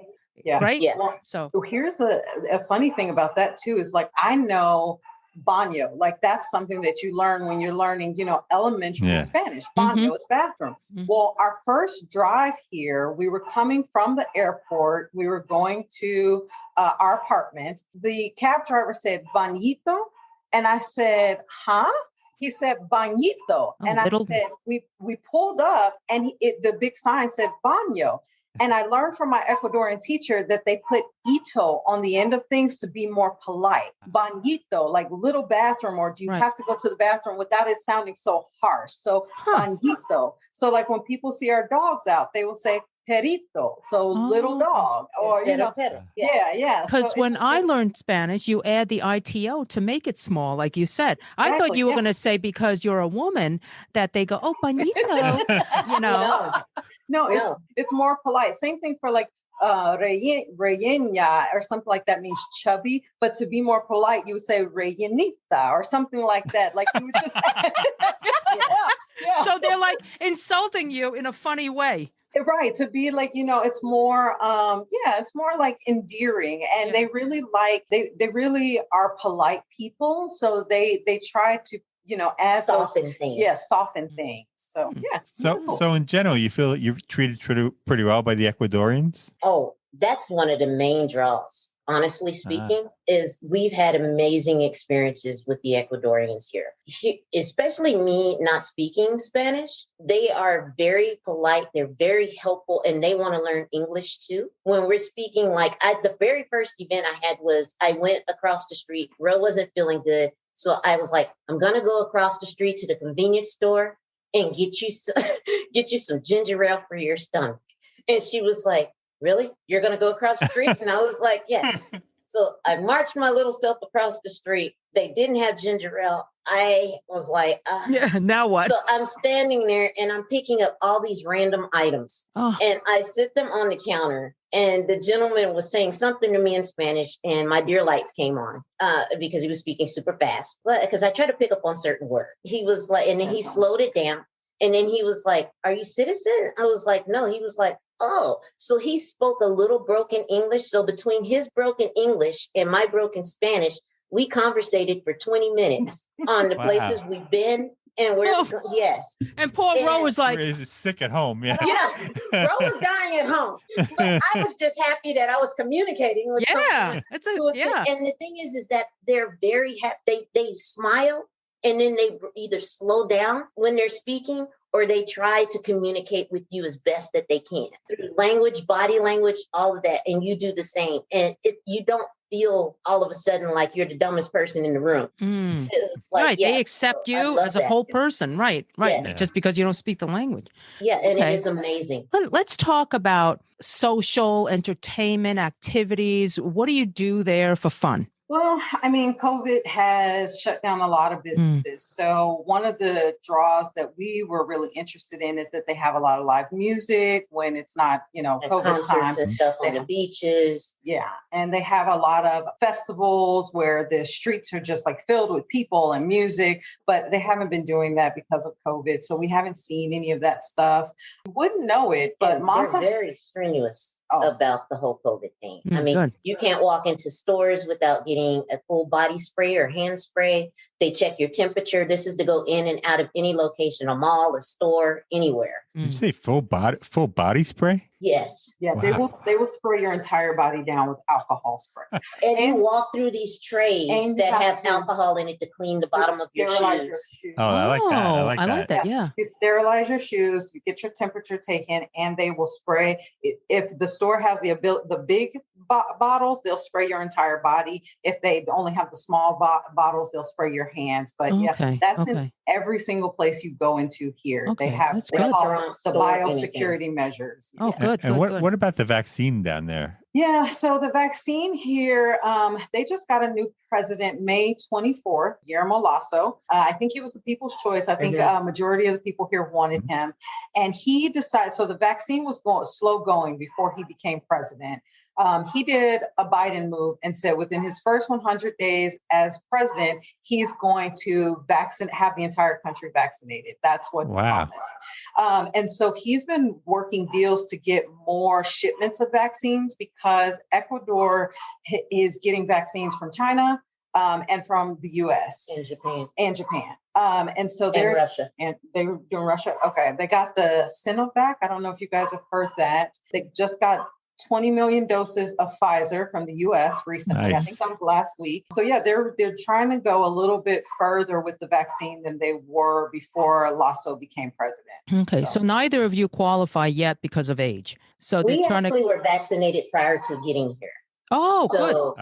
Yeah. Right. Yeah. So Here's a funny thing about that too, is like, I know baño, like that's something that you learn when you're learning, elementary Spanish. Baño is bathroom. Well, our first drive here, we were coming from the airport. We were going to our apartment. The cab driver said, bañito. And I said, huh? He said, bañito. And I said, we pulled up and the big sign said, baño. And I learned from my Ecuadorian teacher that they put ito on the end of things to be more polite. Bañito, like little bathroom, or do you have to go to the bathroom without it sounding so harsh? So bañito. So like when people see our dogs out, they will say perito, so little dog, or yeah. Because when I learned Spanish, you add the ITO to make it small, like you said. I thought you were going to say because you're a woman that they go, oh, bañito, No, it's more polite. Same thing for like rellena or something like that, means chubby, but to be more polite, you would say rellenita or something like that. Like you would just So they're like insulting you in a funny way. Right. To be like, it's more, it's more like endearing, and they really they really are polite people. So they try to, add soften things. Yeah. Soften things. So, yeah. So in general, you feel you're treated pretty well by the Ecuadorians? Oh, that's one of the main draws. Honestly speaking, is we've had amazing experiences with the Ecuadorians here, especially me not speaking Spanish. They are very polite. They're very helpful, and they want to learn English too. When we're speaking, the very first event I had was I went across the street. Ro wasn't feeling good. So I was like, I'm going to go across the street to the convenience store and get you get you some ginger ale for your stomach. And she was like, really? You're going to go across the street? And I was like, yeah. So I marched my little self across the street. They didn't have ginger ale. I was like, yeah, now what? So I'm standing there and I'm picking up all these random items. And I sit them on the counter. And the gentleman was saying something to me in Spanish, and my dear lights came on because he was speaking super fast. Because I try to pick up on certain words. He was like, and then he slowed it down. And then he was like, are you citizen? I was like, no. He was like, oh. So he spoke a little broken English. So between his broken English and my broken Spanish, we conversated for 20 minutes on the places we've been and where, yes. And poor Ro was like, is sick at home. Yeah. Yeah. Ro was dying at home. But I was just happy that I was communicating with someone. And the thing is that they're very happy. They smile and then they either slow down when they're speaking or they try to communicate with you as best that they can through language, body language, all of that. And you do the same. And you don't feel all of a sudden like you're the dumbest person in the room. Like, right. They accept you as a whole person. Right. Right. Yeah. Just because you don't speak the language. Yeah. And it is amazing. Let's talk about social entertainment activities. What do you do there for fun? Well, I mean, COVID has shut down a lot of businesses. So one of the draws that we were really interested in is that they have a lot of live music when it's not, COVID time. And stuff on the beaches. Yeah. And they have a lot of festivals where the streets are just like filled with people and music, but they haven't been doing that because of COVID. So we haven't seen any of that stuff. You wouldn't know it, but Manta, they're very strenuous about the whole COVID thing. I mean, you can't walk into stores without getting a full body spray or hand spray. They check your temperature. This is to go in and out of any location, a mall, a store, anywhere. You say full body spray? Yes. Yeah, wow. They will spray your entire body down with alcohol spray. And you walk through these trays that have alcohol in it to clean the bottom of your shoes. Oh, I like that. I like that. Yeah. You sterilize your shoes, you get your temperature taken, and they will spray. If the store has the big bottles, they'll spray your entire body. If they only have the small bottles, they'll spray your hands. But that's in every single place you go into here. They have the biosecurity measures. Oh, good. And what about the vaccine down there? Yeah, so the vaccine here, they just got a new president May 24th, Guillermo Lasso. I think he was the people's choice. I think a majority of the people here wanted him. And he decided, so the vaccine was slow going before he became president. He did a Biden move and said within his first 100 days as president, he's going to have the entire country vaccinated. That's what he promised. And so he's been working deals to get more shipments of vaccines because Ecuador is getting vaccines from China and from the U.S. and Japan. And so they're Russia. And they were doing Russia. Okay. They got the Sinovac. I don't know if you guys have heard that. They just got 20 million doses of Pfizer from the U.S. recently. Nice. I think that was last week. So yeah, they're trying to go a little bit further with the vaccine than they were before Lasso became president. Okay, so neither of you qualify yet because of age. So we actually were vaccinated prior to getting here. Oh,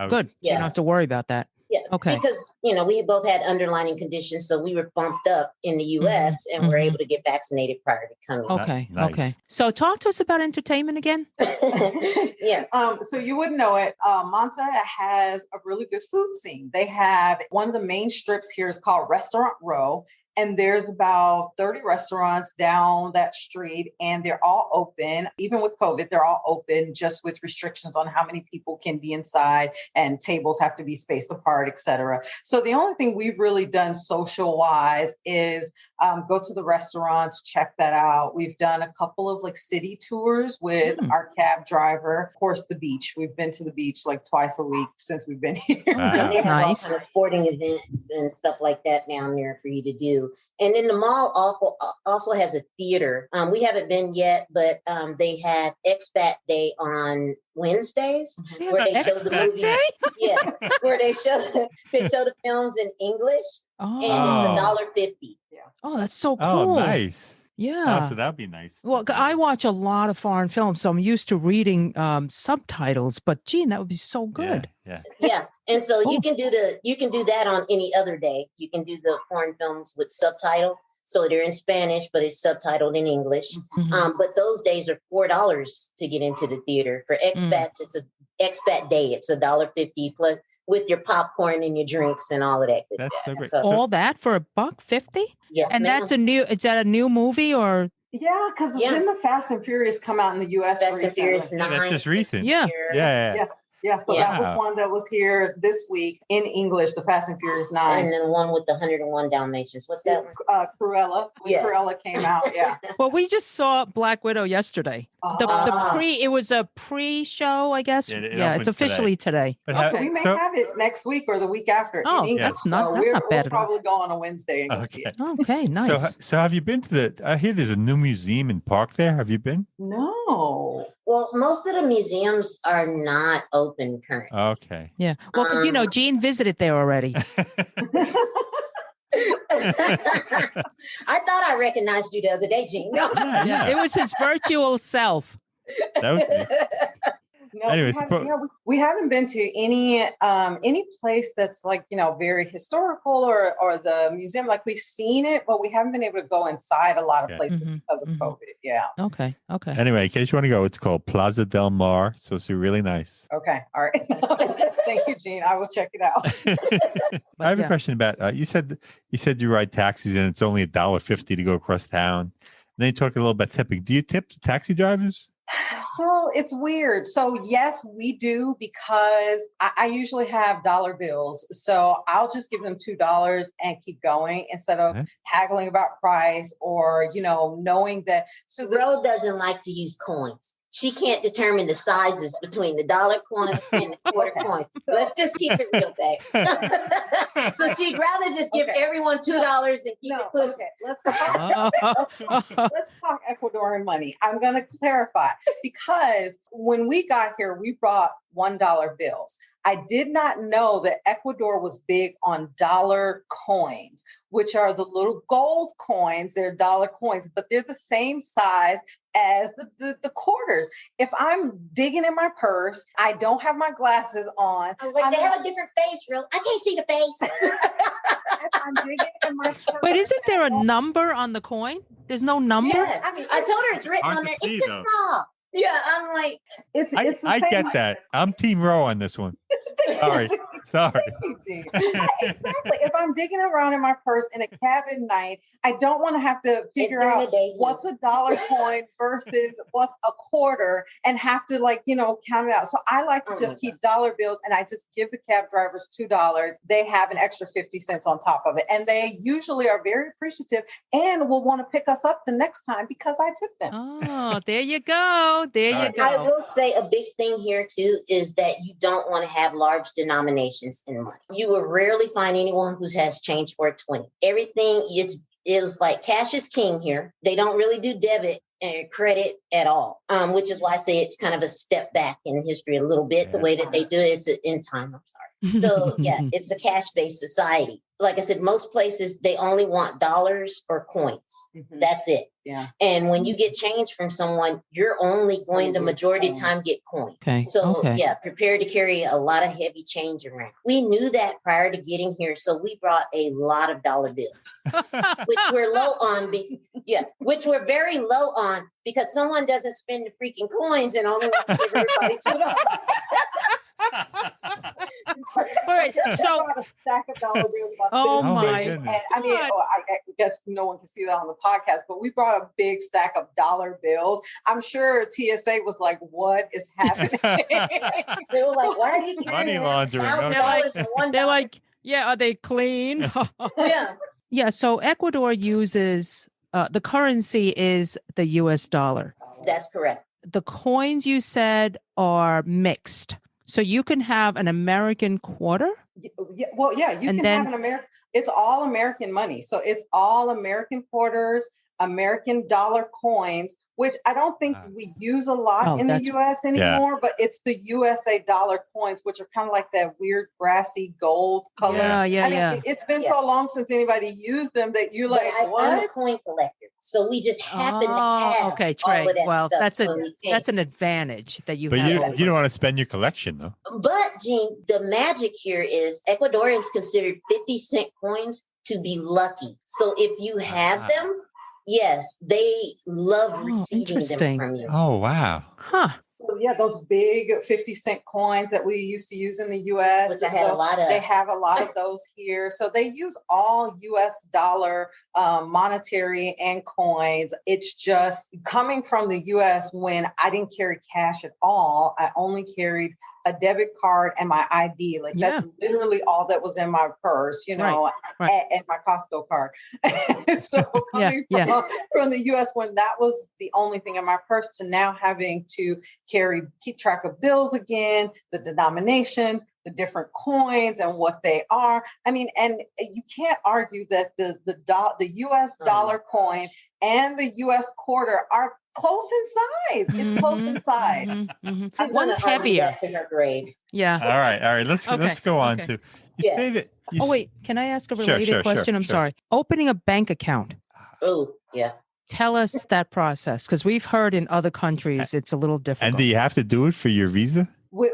good. Yeah. You don't have to worry about that. Yeah. Okay. Because, we both had underlying conditions. So we were bumped up in the U.S. and were able to get vaccinated prior to coming. Okay. Nice. Okay. So talk to us about entertainment again. Yeah. So you wouldn't know it. Manta has a really good food scene. They have one of the main strips here is called Restaurant Row. And there's about 30 restaurants down that street, and they're all open. Even with COVID, they're all open, just with restrictions on how many people can be inside, and tables have to be spaced apart, et cetera. So the only thing we've really done social-wise is go to the restaurants, check that out. We've done a couple of city tours with our cab driver. Of course, the beach. We've been to the beach twice a week since we've been here. Wow. They have all kind of sporting events and stuff like that down there for you to do. And then the mall also has a theater. We haven't been yet, but they have Expat Day on Wednesdays where they show the movie. Yeah, where they show the films in English, and it's $1.50. Oh, that's so cool. Oh, nice. Yeah. So that'd be nice. Well, I watch a lot of foreign films, so I'm used to reading subtitles. But Gene, that would be so good. Yeah. Yeah. And so Cool. you can do that on any other day. You can do the foreign films with subtitle. So they're in Spanish, but it's subtitled in English. Mhm. But those days are $4 to get into the theater. For expats, it's a expat day. It's $1.50 plus with your popcorn and your drinks and all of that. Good That's so jazz. great. So, All that for $1.50? yes, And ma'am. that's is that a new movie or? Yeah, because didn't the Fast and Furious come out in the U.S. Fast and recently? Furious 9. That's just recent. Yeah. Yeah. Yeah, so Yeah. that was one that was here this week in English, the Fast and Furious 9. And then one with the 101 Dalmatians. What's that one? Cruella. When Yes. Cruella came out, yeah. Well, we just saw Black Widow yesterday. It was a pre-show, I guess. Yeah, it Yeah, opens it's officially today. But We may have it next week or the week after. Oh, in English. that's not we're bad at all. probably go on a Wednesday and go see it. Okay, nice. So have you been to I hear there's a new museum and park there. Have you been? No. Well, most of the museums are not open currently. Okay. Yeah. Well, 'cause, Gene visited there already. I thought I recognized you the other day, Gene. No. Yeah. It was his virtual self. That was me. No, Anyways, we haven't been to any place that's like, very historical or the museum. Like we've seen it, but we haven't been able to go inside a lot of places because of COVID. Yeah. Okay. Anyway, in case you want to go, it's called Plaza del Mar. So it's really nice. Okay. All right. Thank you, Gene. I will check it out. I have a question about you said you ride taxis and it's only $1.50 to go across town. And then you talk a little about tipping. Do you tip the taxi drivers? So it's weird. So yes, we do because I usually have dollar bills. So I'll just give them $2 and keep going instead of haggling about price or, knowing that. So Ro doesn't like to use coins. She can't determine the sizes between the dollar coins and the quarter coins. Let's just keep it real, babe. So she'd rather just give everyone $2 and keep it pushing. Let's talk Ecuadorian money. I'm going to clarify because when we got here, we brought $1 bills. I did not know that Ecuador was big on dollar coins, which are the little gold coins. They're dollar coins, but they're the same size as the quarters. If I'm digging in my purse, I don't have my glasses on. They have a different face, real. I can't see the face. I'm digging in my purse. But isn't there a number on the coin? There's no number? Yes. I told her it's written on there. It's too small. Yeah, I'm like, I get that. I'm Team Row on this one. Sorry. Exactly. If I'm digging around in my purse in a cab at night, I don't want to have to figure out what's a dollar coin versus what's a quarter and have to count it out. So I like to just keep dollar bills and I just give the cab drivers $2. They have an extra 50 cents on top of it. And they usually are very appreciative and will want to pick us up the next time because I tip them. Oh, there you go. I will say a big thing here too is that you don't want to have large denominations in money. You will rarely find anyone who has change for a 20. Everything is like cash is king here. They don't really do debit and credit at all, which is why I say it's kind of a step back in history a little bit. The way that they do it is in time. I'm sorry. So yeah, it's a cash-based society. Like I said, most places, they only want dollars or coins. That's it. Yeah. And when you get change from someone, you're only going to majority of the time get coins. Okay. So yeah, prepare to carry a lot of heavy change around. We knew that prior to getting here. So we brought a lot of dollar bills, which we're low on. Which we're very low on because someone doesn't spend the freaking coins and only wants to give everybody $2. All right, so a stack of dollar bills. Oh my goodness. And I guess no one can see that on the podcast, but we brought a big stack of dollar bills. I'm sure TSA was like, "What is happening?" They were like, "Why are you money laundering?" They're like, "Yeah, are they clean?" Yeah. So Ecuador uses the currency is the U.S. dollar. That's correct. The coins you said are mixed. So you can have an American quarter? Yeah, well, yeah, you can have an American. It's all American money. So it's all American quarters, American dollar coins, which I don't think we use a lot in the U.S. anymore, but it's the USA dollar coins, which are kind of like that weird grassy gold color. Yeah. It's been so long since anybody used them that you're like, I'm a coin collector. So we just happen to have okay, all Trey. of that Well, stuff when we came. that's an advantage that you But have. you don't want to spend your collection, though. But Gene, the magic here is Ecuadorians considered 50-cent coins to be lucky. So if you have them, yes, they love receiving them from you. Oh, wow. Huh. So, yeah, those big 50-cent coins that we used to use in the U.S. Which I had a lot of. They have a lot of those here. So they use all U.S. dollar monetary and coins. It's just coming from the U.S. when I didn't carry cash at all. I only carried a debit card and my ID. Like that's literally all that was in my purse, you know, and my Costco card. So coming from the US when that was the only thing in my purse to now having to keep track of bills again, the denominations, the different coins and what they are. I mean, and you can't argue that the US dollar coin and the US quarter are close in size. It's close in size. One's heavier. To her grave. Yeah. All right. Let's go on to. Say that wait, can I ask a related question? I'm sorry. Opening a bank account. Oh, yeah. Tell us that process, because we've heard in other countries it's a little difficult. And do you have to do it for your visa?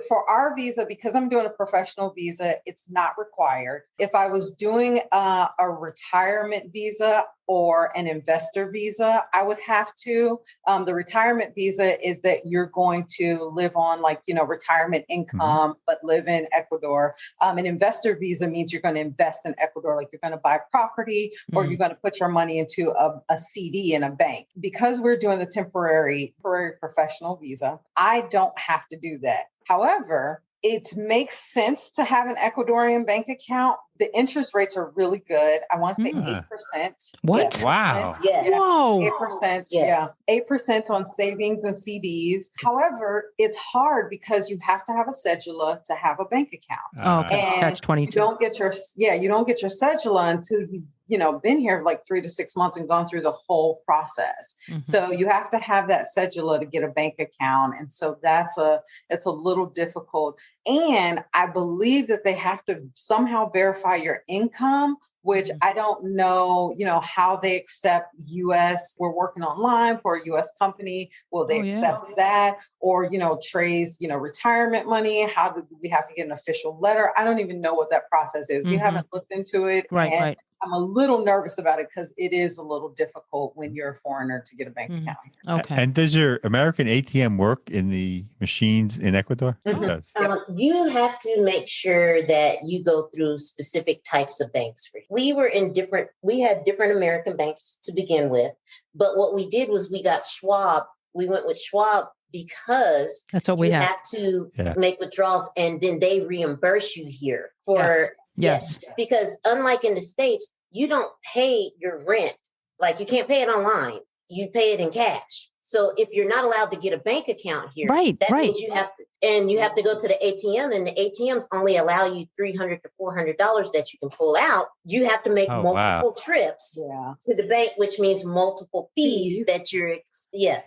For our visa, because I'm doing a professional visa, it's not required. If I was doing a retirement visa or an investor visa, I would have to. The retirement visa is that you're going to live on retirement income, but live in Ecuador. An investor visa means you're going to invest in Ecuador, like you're going to buy property or you're going to put your money into a CD in a bank. Because we're doing the temporary professional visa, I don't have to do that. However, it makes sense to have an Ecuadorian bank account. The interest rates are really good. I want to say 8%. What? Yeah, Wow. Yeah. Whoa. 8%. Yeah. 8% on savings and CDs. However, it's hard because you have to have a cedula to have a bank account. Okay. And Catch 22. you don't get your cedula until you've been here like 3 to 6 months and gone through the whole process. So you have to have that cedula to get a bank account. And so it's a little difficult. And I believe that they have to somehow verify your income, which I don't know, how they accept US. We're working online for a US company. Will they accept that? Or, Trey's, retirement money? How do we have to get an official letter? I don't even know what that process is. We haven't looked into it. Right. I'm a little nervous about it because it is a little difficult when you're a foreigner to get a bank account. Okay. And does your American ATM work in the machines in Ecuador? It does. You have to make sure that you go through specific types of banks. We had different American banks to begin with, but what we did was we got Schwab. We went with Schwab because that's what we have to make withdrawals and then they reimburse you here for Yes. Because unlike in the States, you don't pay your rent. Like you can't pay it online. You pay it in cash. So if you're not allowed to get a bank account here, that means you have to go to the ATM, and the ATMs only allow you $300 to $400 that you can pull out. You have to make multiple trips to the bank, which means multiple fees that you're assessing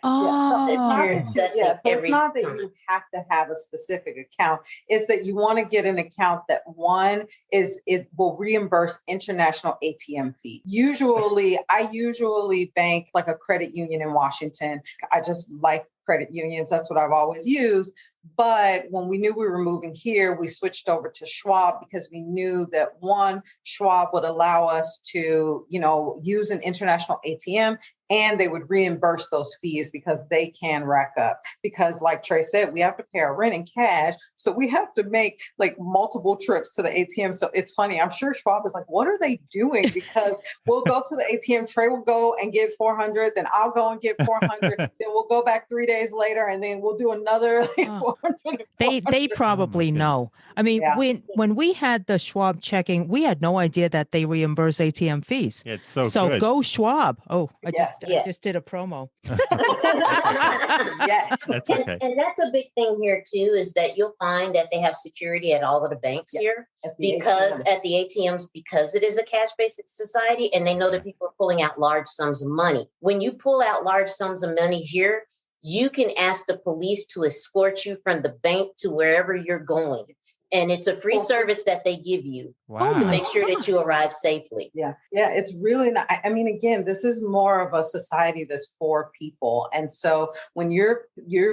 every time. It's not that you have to have a specific account. It's that you want to get an account that it will reimburse international ATM fees. I usually bank like a credit union in Washington. I just like credit unions. That's what I've always used. But when we knew we were moving here, we switched over to Schwab because we knew that Schwab would allow us to, use an international ATM and they would reimburse those fees because they can rack up. Because like Trey said, we have to pay our rent in cash. So we have to make like multiple trips to the ATM. So it's funny. I'm sure Schwab is like, what are they doing? Because we'll go to the ATM, Trey will go and get 400, then I'll go and get 400. Then we'll go back 3 days later and then we'll do another 400. They probably know. I mean, when we had the Schwab checking, we had no idea that they reimburse ATM fees. It's so good. Go Schwab. Oh, I just did a promo. Yes. That's okay. And that's a big thing here too, is that you'll find that they have security at all of the banks here at the ATMs, because it is a cash-based society and they know that people are pulling out large sums of money. When you pull out large sums of money here, you can ask the police to escort you from the bank to wherever you're going. And it's a free service that they give you Wow. to make sure that you arrive safely. Yeah. It's really not. I mean, again, this is more of a society that's for people. And so when you're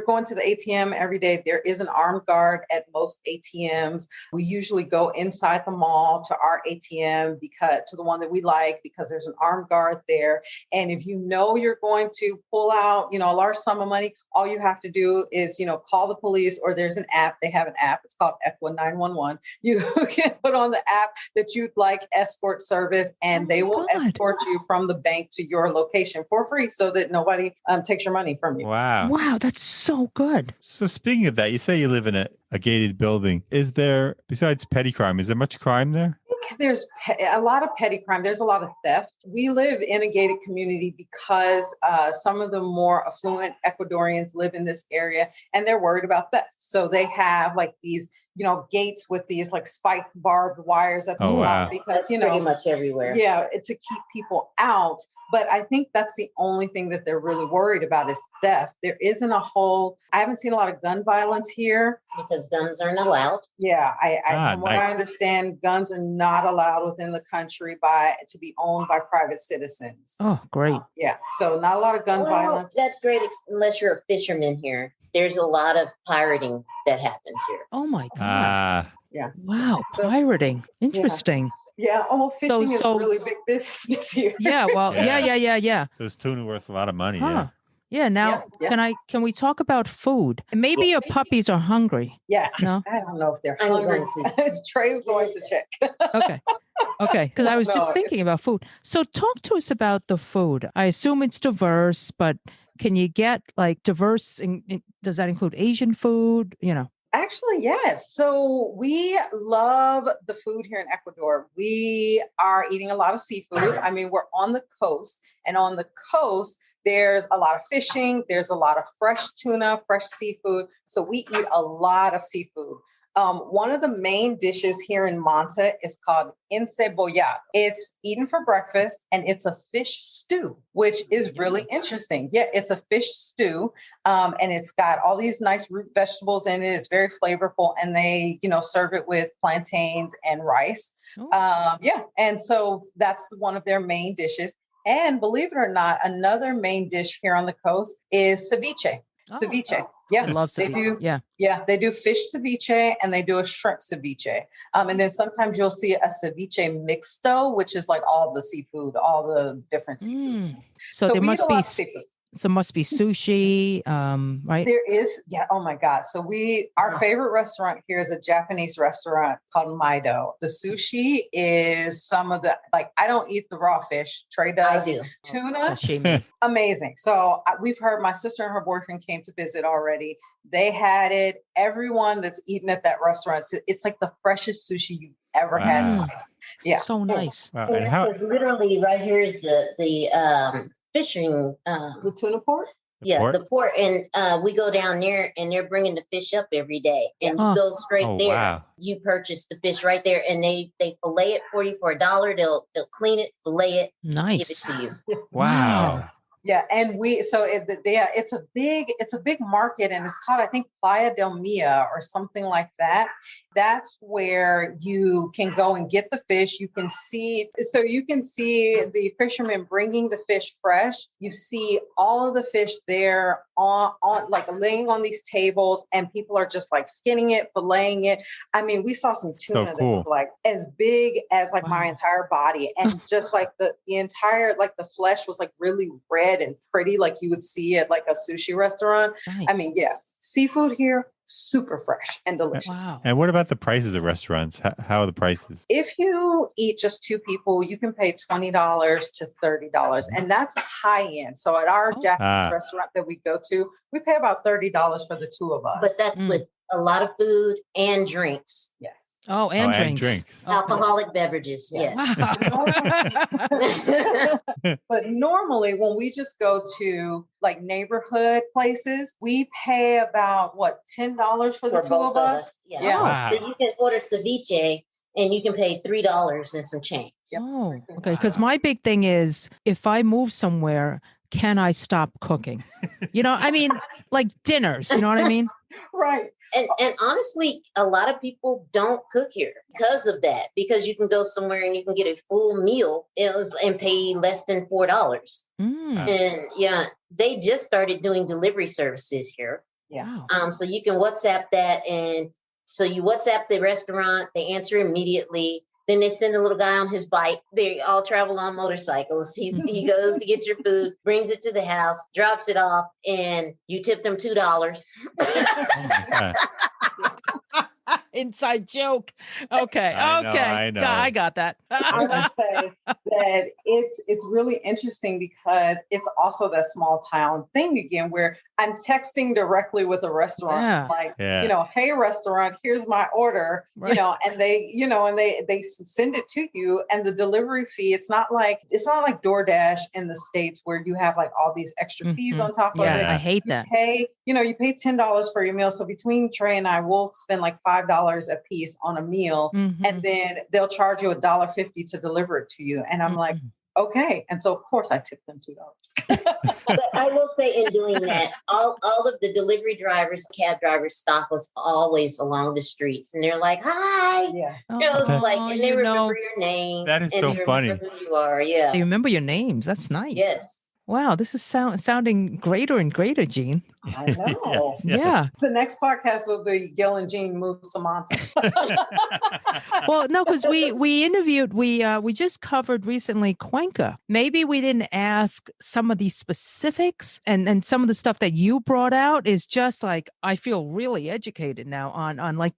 going to the ATM every day, there is an armed guard at most ATMs. We usually go inside the mall to our ATM to the one that we like, because there's an armed guard there. And if you know you're going to pull out, a large sum of money, all you have to do is, call the police, or there's an app. They have an app. It's called Equa 911. You can put on the app that you'd like escort service, and they will escort you from the bank to your location for free, so that nobody takes your money from you. Wow. Wow, that's so good. So speaking of that, you say you live in a gated building. Is there, besides petty crime, is there much crime there? There's a lot of petty crime. There's a lot of theft. We live in a gated community because some of the more affluent Ecuadorians live in this area, and they're worried about theft. So they have like these, gates with these like spiked barbed wires at the top, because, pretty much everywhere. Yeah, to keep people out. But I think that's the only thing that they're really worried about is theft. There isn't I haven't seen a lot of gun violence here. Because guns aren't allowed. Yeah, from what I understand, guns are not allowed within the country to be owned by private citizens. Oh, great. Yeah, so not a lot of gun violence. That's great, unless you're a fisherman here. There's a lot of pirating that happens here. Oh my God. Yeah. Wow, pirating. Interesting. Yeah, fishing is a really big business here. Yeah, well, yeah. Those tuna worth a lot of money. Huh. Yeah. Now, can we talk about food? Maybe your puppies are hungry. Yeah. No? I don't know if they're hungry. Trey's going to check. Okay. Because I was just thinking about food. So talk to us about the food. I assume it's diverse, but can you get like diverse? Does that include Asian food? Actually, yes. So we love the food here in Ecuador. We are eating a lot of seafood. I mean, we're on the coast, and on the coast, there's a lot of fishing. There's a lot of fresh tuna, fresh seafood. So we eat a lot of seafood. One of the main dishes here in Manta is called encebollado. It's eaten for breakfast, and it's a fish stew, which is really interesting. Yeah, it's a fish stew, and it's got all these nice root vegetables in it. It's very flavorful, and they, serve it with plantains and rice. And so that's one of their main dishes. And believe it or not, another main dish here on the coast is ceviche. Ceviche. Yeah, I love ceviche. They do fish ceviche, and they do a shrimp ceviche. And then sometimes you'll see a ceviche mixto, which is like all the seafood, all the different seafood. So there must be sushi, right? There is. Yeah. Oh my God. So our favorite restaurant here is a Japanese restaurant called Maido. The sushi is some of the, I don't eat the raw fish. Trey does. I do. Tuna. Sashimi. Amazing. So we've heard, my sister and her boyfriend came to visit already. They had it. Everyone that's eaten at that restaurant, it's like the freshest sushi you've ever had in life. Yeah. So nice. And literally right here is the fishing, the tuna port. The port, and we go down there, and they're bringing the fish up every day, and you go straight there. Wow. You purchase the fish right there, and they fillet it for you for $1. They'll clean it, fillet it, give it to you. Wow. Yeah, and it's a big market, and it's called, I think, Playa del Mia or something like that. That's where you can go and get the fish. You can see the fishermen bringing the fish fresh. You see all of the fish there on like laying on these tables, and people are just like skinning it, filleting it. I mean, we saw some tuna that was like as big as like my entire body, and just like the entire, like the flesh was like really red and pretty, like you would see at like a sushi restaurant. Nice. I mean, seafood here, super fresh and delicious. Wow. And what about the prices of restaurants? How are the prices? If you eat just two people, you can pay $20 to $30, and that's high end. So at our Japanese restaurant that we go to, we pay about $30 for the two of us. But that's with a lot of food and drinks. Yes. Oh, and drinks. Alcoholic beverages, yes. Wow. But normally when we just go to like neighborhood places, we pay about $10 for the two of us? Yeah. Wow. So you can order ceviche, and you can pay $3 and some change. Oh, okay. Because my big thing is, if I move somewhere, can I stop cooking? I mean, like dinners, you know what I mean? Right. And honestly, a lot of people don't cook here because of that, because you can go somewhere and you can get a full meal and pay less than $4. And yeah, they just started doing delivery services here. Yeah. So you can WhatsApp that, and so you WhatsApp the restaurant, they answer immediately. Then they send a little guy on his bike. They all travel on motorcycles. He goes to get your food, brings it to the house, drops it off, and you tip them $2. Oh my God. Inside joke. Okay. I know. I got that. I would say that it's really interesting because it's also that small town thing again, where I'm texting directly with a restaurant, hey restaurant, here's my order, right. And they send it to you, and the delivery fee, it's not like DoorDash in the States where you have like all these extra fees on top of it. I hate that. You pay $10 for your meal. So between Trey and I, we'll spend like $5 a piece on a meal, and then they'll charge you $1.50 to deliver it to you. And I'm like, okay. And so of course I tip them $2. But I will say, in doing that, all of the delivery drivers, cab drivers stop us always along the streets, and they're like, "Hi," Yeah. And they remember your name. That is and so they funny. Remember who you are? Yeah. They remember your names. That's nice. Yes. Wow, this is sounding greater and greater, Gene. I know. Yeah. The next podcast will be Gil and Gene move to Manta. Well, no, because we interviewed, we just covered recently Cuenca. Maybe we didn't ask some of these specifics, and some of the stuff that you brought out is just like, I feel really educated now on like,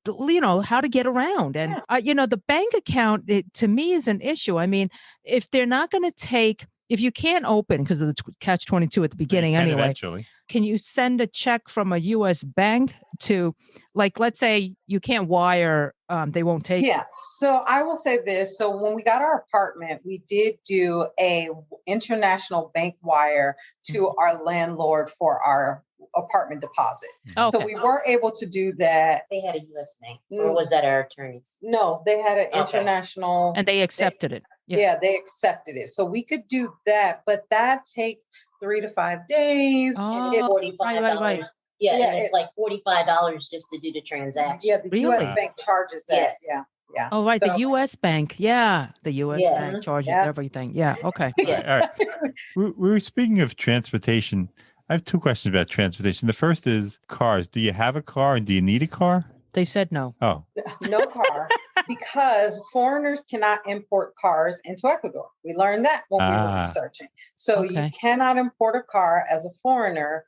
how to get around. And, the bank account, to me is an issue. I mean, if they're not going to take, if you can't open because of the catch-22 at the beginning anyway, eventually. Can you send a check from a U.S. bank to, like, let's say you can't wire, they won't take it? Yeah. So I will say this. So when we got our apartment, we did do a international bank wire to our landlord for our apartment deposit. Okay. So we were able to do that. They had a U.S. bank, or was that our attorneys? No, they had an international. And they accepted it. Yeah, they accepted it. So we could do that, but that takes 3 to 5 days. And it's $45. Right. Yeah, and it's like $45 just to do the transaction. Yeah, the U.S. bank charges that. Yes. Yeah. Oh, right. So, the U.S. bank. Yeah. The U.S. bank charges everything. Yeah. Okay. Yes. All right. We were speaking of transportation. I have 2 questions about transportation. The first is cars. Do you have a car and do you need a car? They said no. Oh. No car, because foreigners cannot import cars into Ecuador. We learned that when we were researching. So you cannot import a car as a foreigner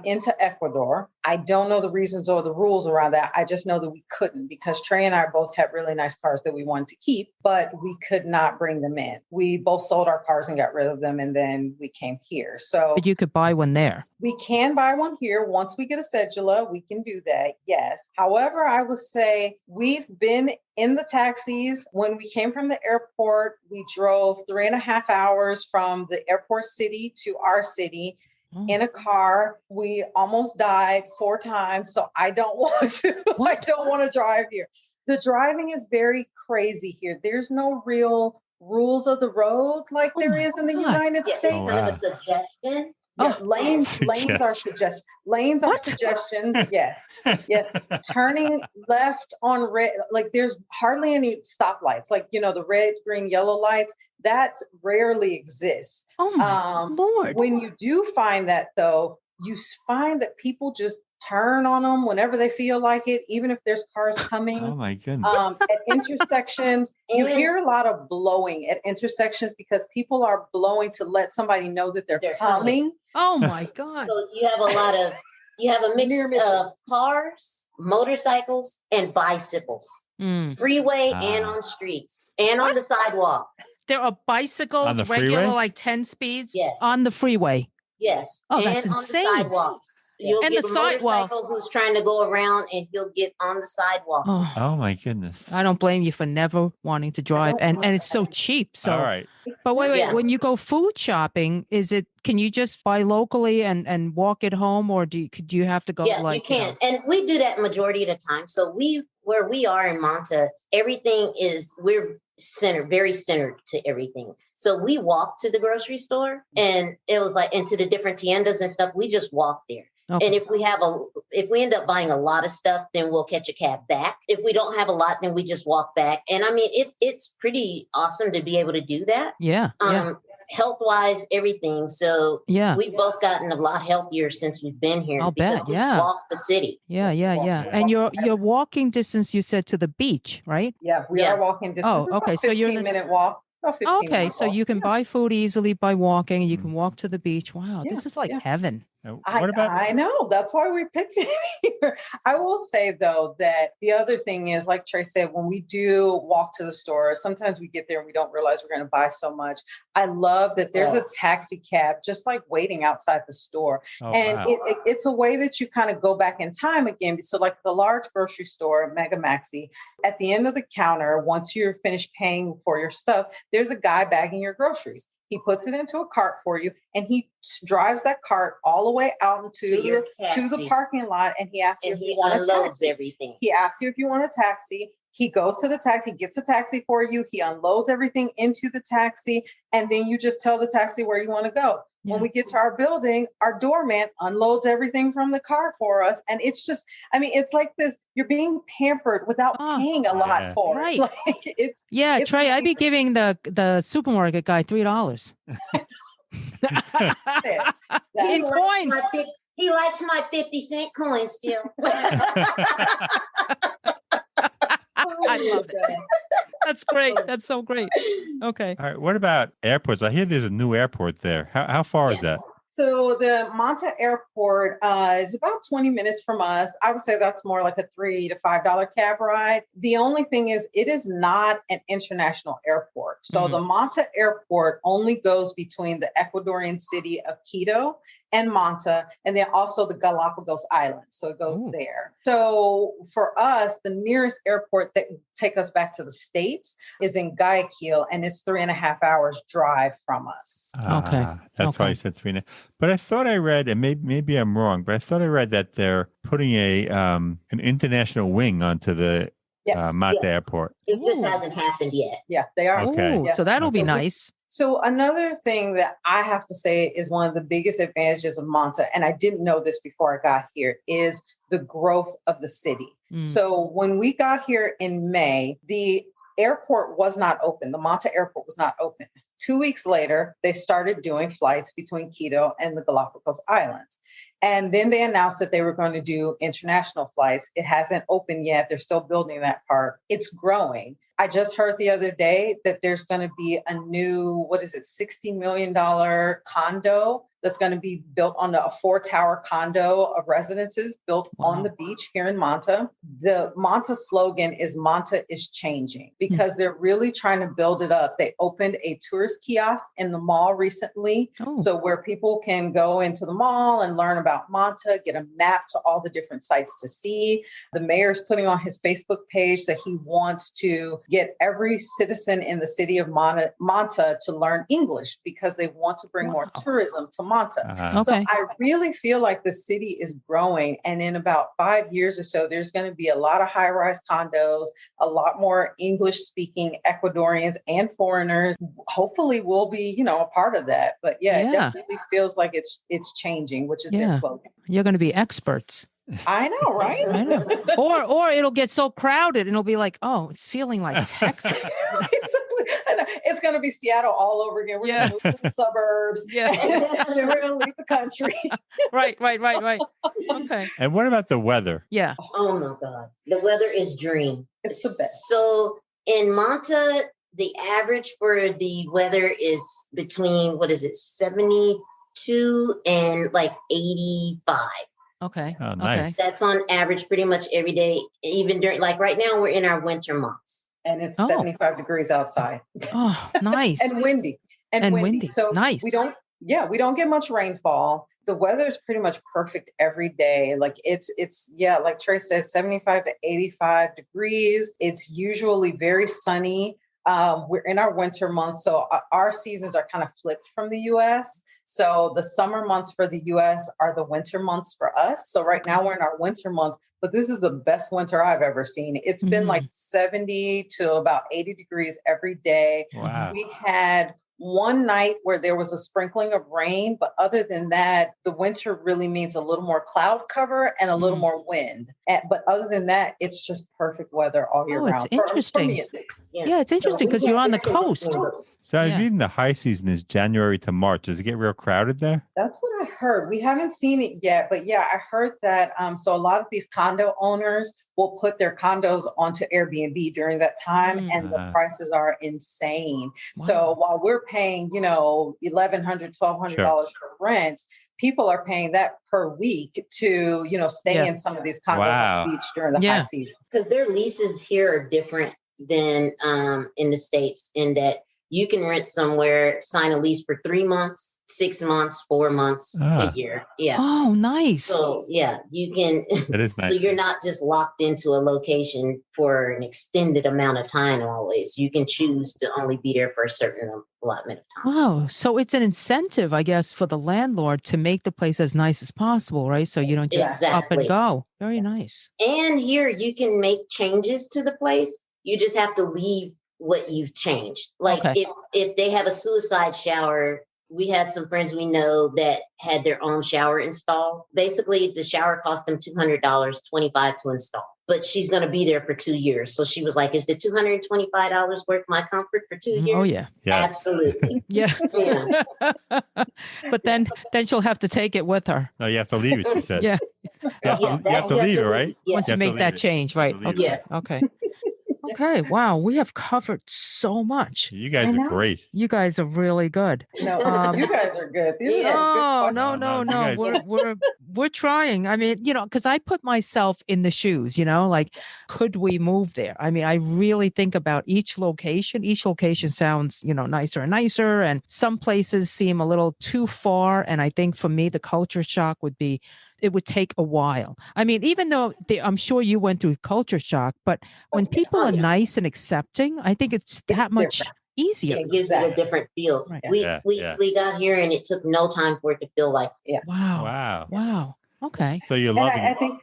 into Ecuador. I don't know the reasons or the rules around that. I just know that we couldn't, because Trey and I both had really nice cars that we wanted to keep, but we could not bring them in. We both sold our cars and got rid of them, and then we came here. So, but you could buy one there. We can buy one here. Once we get a cedula, we can do that. Yes. However, I would say we've been in the taxis. When we came from the airport, we drove 3.5 hours from the airport city to our city. In a car. We almost died 4 times. So I don't want to, I don't want to drive here. The driving is very crazy here. There's no real rules of the road like there is in the United States. Kind of a suggestion. Yeah, lanes are suggestions. Lanes are suggestions. Yes. Turning left on red, like there's hardly any stoplights. Like, the red, green, yellow lights, that rarely exists. Oh my Lord. When you do find that though, you find that people just turn on them whenever they feel like it, even if there's cars coming. Oh my goodness. At intersections, you hear a lot of blowing at intersections because people are blowing to let somebody know that they're coming. Oh my God. So you have a mix of cars, motorcycles, and bicycles. Freeway and on streets and on the sidewalk. There are bicycles, regular, like 10 speeds on the freeway. Yes. Oh, that's insane. On the sidewalks. You'll get a motorcycle who's trying to go around, and he'll get on the sidewalk. Oh my goodness. I don't blame you for never wanting to drive. And it's so cheap. So, all right. But wait, when you go food shopping, can you just buy locally and walk it home, or do you have to go? Yeah, you can. And we do that majority of the time. So where we are in Manta, everything we're very centered to everything. So we walked to the grocery store, and it was like into the different tiendas and stuff. We just walked there. Okay. And if we end up buying a lot of stuff, then we'll catch a cab back. If we don't have a lot, then we just walk back. And I mean, it's pretty awesome to be able to do that. Yeah. Health-wise, everything. So we've both gotten a lot healthier since we've been here. I'll bet. We walk the city. Yeah. And you're walking distance, you said, to the beach, right? Yeah, we are walking distance. Oh, okay. So you're 15-minute walk. Okay, so you can buy food easily by walking, and you can walk to the beach. Wow, this is like heaven. I know. That's why we picked it here. I will say, though, that the other thing is, like Traci said, when we do walk to the store, sometimes we get there and we don't realize we're going to buy so much. I love that there's a taxi cab just like waiting outside the store. It's a way that you kind of go back in time again. So like the large grocery store, Mega Maxi, at the end of the counter, once you're finished paying for your stuff, there's a guy bagging your groceries. He puts it into a cart for you, and he drives that cart all the way out into the parking lot, and he asks you if you want a taxi. Everything. He asks you if you want a taxi. He goes to the taxi, gets a taxi for you. He unloads everything into the taxi, and then you just tell the taxi where you want to go. Yeah. When we get to our building, our doorman unloads everything from the car for us. And it's just, I mean, it's like this, you're being pampered without paying a lot for it. Right. Like, it's Trey, I'd be giving the supermarket guy $3. In coins. He likes my 50-cent coin still. I love it. That's great. That's so great. Okay. All right. What about airports? I hear there's a new airport there. How far is that? So the Manta Airport is about 20 minutes from us. I would say that's more like a $3 to $5 cab ride. The only thing is it is not an international airport. So the Manta Airport only goes between the Ecuadorian city of Quito and Manta, and then also the Galapagos Islands. So it goes there. So for us, the nearest airport that would take us back to the States is in Guayaquil, and it's 3.5 hours drive from us. Okay. That's why I said 3.5. But I thought I read, and maybe I'm wrong, but I thought I read that they're putting an international wing onto the Manta Airport. It just hasn't happened yet. Yeah, they are. Okay. So that'll be nice. So another thing that I have to say is one of the biggest advantages of Manta, and I didn't know this before I got here, is the growth of the city. So when we got here in May, the airport was not open. The Manta Airport was not open. 2 weeks later, they started doing flights between Quito and the Galapagos Islands. And then they announced that they were going to do international flights. It hasn't opened yet. They're still building that part. It's growing. I just heard the other day that there's going to be a new, $60 million condo that's going to be built on a 4-tower condo of residences built on the beach here in Manta. The Manta slogan is Manta is changing, because they're really trying to build it up. They opened a tourist kiosk in the mall recently. So where people can go into the mall and learn about Manta, get a map to all the different sites to see. The mayor's putting on his Facebook page that he wants to get every citizen in the city of Manta to learn English, because they want to bring more tourism to Manta. So I really feel like the city is growing, and in about 5 years or so, there's going to be a lot of high-rise condos, a lot more English-speaking Ecuadorians and foreigners. Hopefully we'll be, a part of that. But it definitely feels like it's changing, which is their slogan. You're going to be experts. I know, right? I know. Or it'll get so crowded and it'll be like, oh, it's feeling like Texas. It's going to be Seattle all over again. We're going to move to the suburbs. And then we're going to leave the country. Right. Okay. And what about the weather? Yeah. Oh my God. The weather is dream. It's the best. So in Manta, the average for the weather is between, 72 and like 85. Okay. Oh, nice. Okay. That's on average pretty much every day, even during, like right now, we're in our winter months. And it's 75 degrees outside. Oh, nice. And windy. And windy. So nice. we don't get much rainfall. The weather is pretty much perfect every day. Like it's like Traci said, 75 to 85 degrees. It's usually very sunny. We're in our winter months, so our seasons are kind of flipped from the US. So the summer months for the US are the winter months for us. So right now we're in our winter months, but this is the best winter I've ever seen. It's been like 70 to about 80 degrees every day. Wow. We had one night where there was a sprinkling of rain, but other than that, the winter really means a little more cloud cover and a little more wind. But other than that, it's just perfect weather all year round. It's interesting. For me at least. Yeah, it's interesting because you're on the coast. So I was reading the high season is January to March. Does it get real crowded there? That's what I heard. We haven't seen it yet, but yeah, I heard that. So a lot of these condo owners will put their condos onto Airbnb during that time, and the prices are insane. Wow. So while we're paying, $1,100, $1,200 for rent, people are paying that per week to, stay in some of these condos on the beach during the high season. Because their leases here are different than in the States, in that you can rent somewhere, sign a lease for 3 months, 6 months, 4 months, a year. Yeah. Oh, nice. So yeah, you can. That is nice. So you're not just locked into a location for an extended amount of time always. You can choose to only be there for a certain allotment of time. Wow. So it's an incentive, I guess, for the landlord to make the place as nice as possible, right? So you don't just up and go. Very nice. And here you can make changes to the place. You just have to leave what you've changed. Like if they have a suicide shower, we had some friends we know that had their own shower installed. Basically, the shower cost them $200, $25 to install. But she's going to be there for 2 years. So she was like, is the $225 worth my comfort for 2 years? Oh, yeah. Absolutely. Yeah. But then she'll have to take it with her. No, you have to leave it, she said. Yeah. You have to leave it, right? Once you make that change, right? Okay. Yes. Okay. Okay. Wow. We have covered so much. You guys are great. You guys are really good. No, you guys are good. No. We're trying. I mean, because I put myself in the shoes, like, could we move there? I mean, I really think about each location. Each location sounds, nicer and nicer. And some places seem a little too far. And I think for me, the culture shock it would take a while. I mean, even though I'm sure you went through culture shock, but when people are nice and accepting, I think it's that much easier. It gives it a different feel. Right. We got here and it took no time for it to feel like. Wow. Okay. So you love it. I think,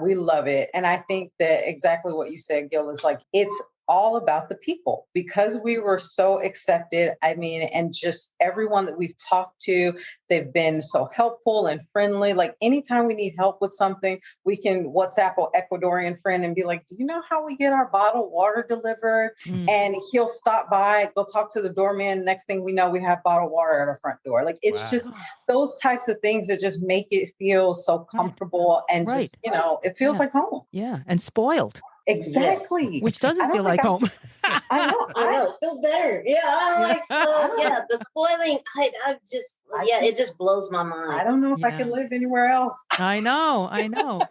we love it. And I think that exactly what you said, Gil, is like, it's all about the people, because we were so accepted. I mean, and just everyone that we've talked to, they've been so helpful and friendly. Like anytime we need help with something, we can WhatsApp an Ecuadorian friend and be like, do you know how we get our bottled water delivered? And he'll stop by, go talk to the doorman. Next thing we know, we have bottled water at our front door. Like it's just those types of things that just make it feel so comfortable and just, it feels like home. Yeah. And spoiled. Exactly. Which doesn't feel like home. I know. It feels better. Yeah. I like the spoiling. It just blows my mind. I don't know if I can live anywhere else. I know.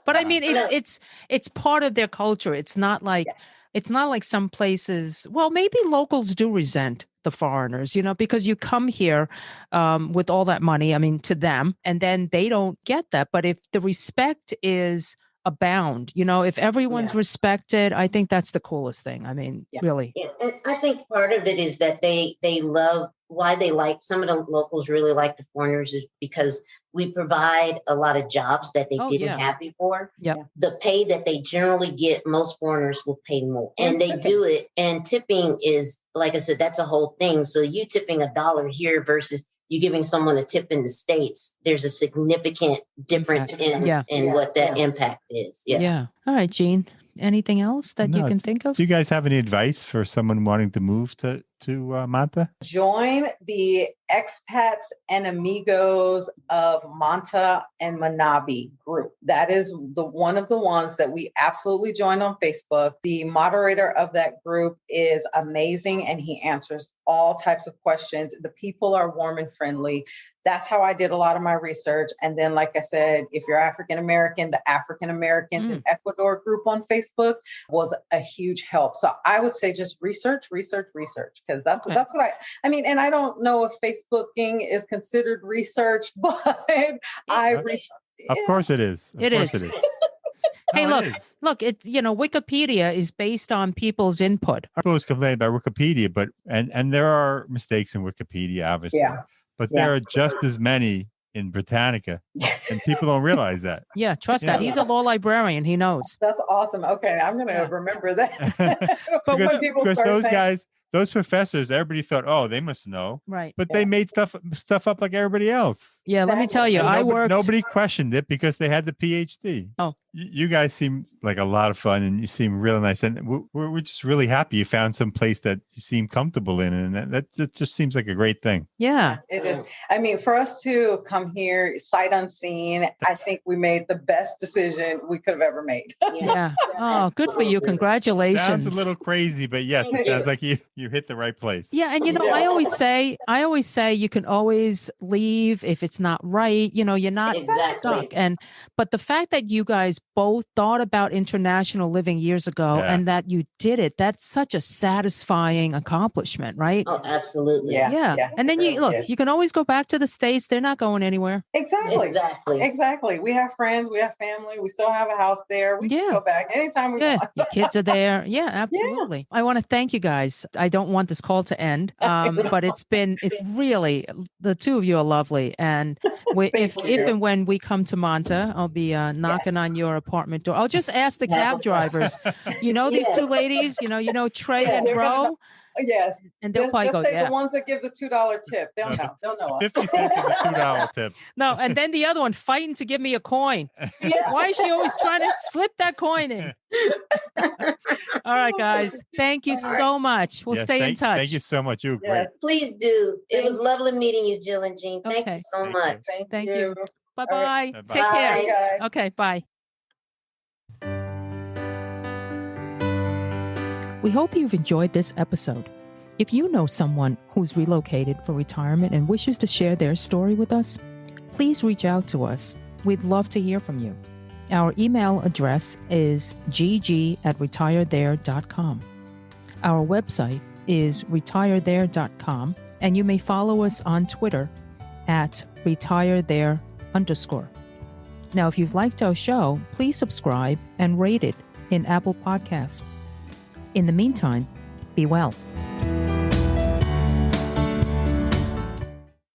But I mean, it's part of their culture. It's not like some places, well, maybe locals do resent the foreigners, because you come here with all that money, I mean, to them, and then they don't get that. But if the respect is abound, if everyone's respected, I think that's the coolest thing. I mean, really. Yeah. And I think part of it is that they love, why they like, some of the locals really like the foreigners is because we provide a lot of jobs that they didn't have before. Yep. The pay that they generally get, most foreigners will pay more, and they do it. And tipping is, like I said, that's a whole thing. So you tipping $1 here versus you giving someone a tip in the States, there's a significant difference in what that impact is. Yeah. All right, Gene. Anything else that you can think of? Do you guys have any advice for someone wanting to move to Manta? Join the Expats and Amigos of Manta and Manabi group. That is one of the ones that we absolutely joined on Facebook. The moderator of that group is amazing, and he answers all types of questions. The people are warm and friendly. That's how I did a lot of my research. And then, like I said, if you're African-American, the African-Americans in Ecuador group on Facebook was a huge help. So I would say just research, because that's what I mean. And I don't know if Facebooking is considered research, but Of course it is. It is. Hey, look, it's, Wikipedia is based on people's input. People always complain about Wikipedia, and there are mistakes in Wikipedia, obviously. Yeah. but Yeah. there are just as many in Britannica, and people don't realize that. Yeah, trust that. He's a law librarian. He knows. That's awesome. Okay, I'm going to remember that. But When people because start those saying- guys, those professors, everybody thought, oh, they must know, Right. but they made stuff up like everybody else. Yeah, let me tell you, And I worked. Nobody questioned it because they had the PhD. Oh. You guys seem like a lot of fun, and you seem really nice. And we're just really happy you found some place that you seem comfortable in, and that just seems like a great thing. Yeah. It is. I mean, for us to come here sight unseen, I think we made the best decision we could have ever made. Yeah. Oh, good for you. Congratulations. Sounds a little crazy, but yes, it sounds like you hit the right place. Yeah, and Yeah. I always say you can always leave if it's not right. You're not Exactly. stuck. But the fact that you guys both thought about international living years ago Yeah. and that you did it, that's such a satisfying accomplishment, right? Oh, absolutely. Yeah. And then Really is. you can always go back to the States. They're not going anywhere. Exactly. Exactly. Exactly. We have friends, we have family, we still have a house there. We Yeah. can go back anytime we Yeah, want. your kids are there. Yeah, absolutely. I want to thank you guys. I don't want this call to end, but it's really, the two of you are lovely. And if and when we come to Manta, I'll be knocking on your apartment door. I'll just ask the cab drivers, these two ladies, Trey Yeah, and they're gonna Ro, know. Yes. and they'll probably go, say yeah. the ones that give the $2 tip. They'll know. They'll know us. 50 cents is a $2 tip. No, and then the other one fighting to give me a coin. Yeah. Why is she always trying to slip that coin in? All right, guys. Thank you so much. We'll Yes, stay in touch. Thank you so much. You were Yeah. great. Please do. It was lovely meeting you, Jill and Gene. Thank Okay. you so Thank you. much. Thank you. Bye-bye. right. Bye-bye. Take care. Bye, guys. Okay, bye. We hope you've enjoyed this episode. If you know someone who's relocated for retirement and wishes to share their story with us, please reach out to us. We'd love to hear from you. Our email address is gg@retirethere.com. Our website is retirethere.com, and you may follow us on Twitter @retirethere_. Now, if you've liked our show, please subscribe and rate it in Apple Podcasts. In the meantime, be well.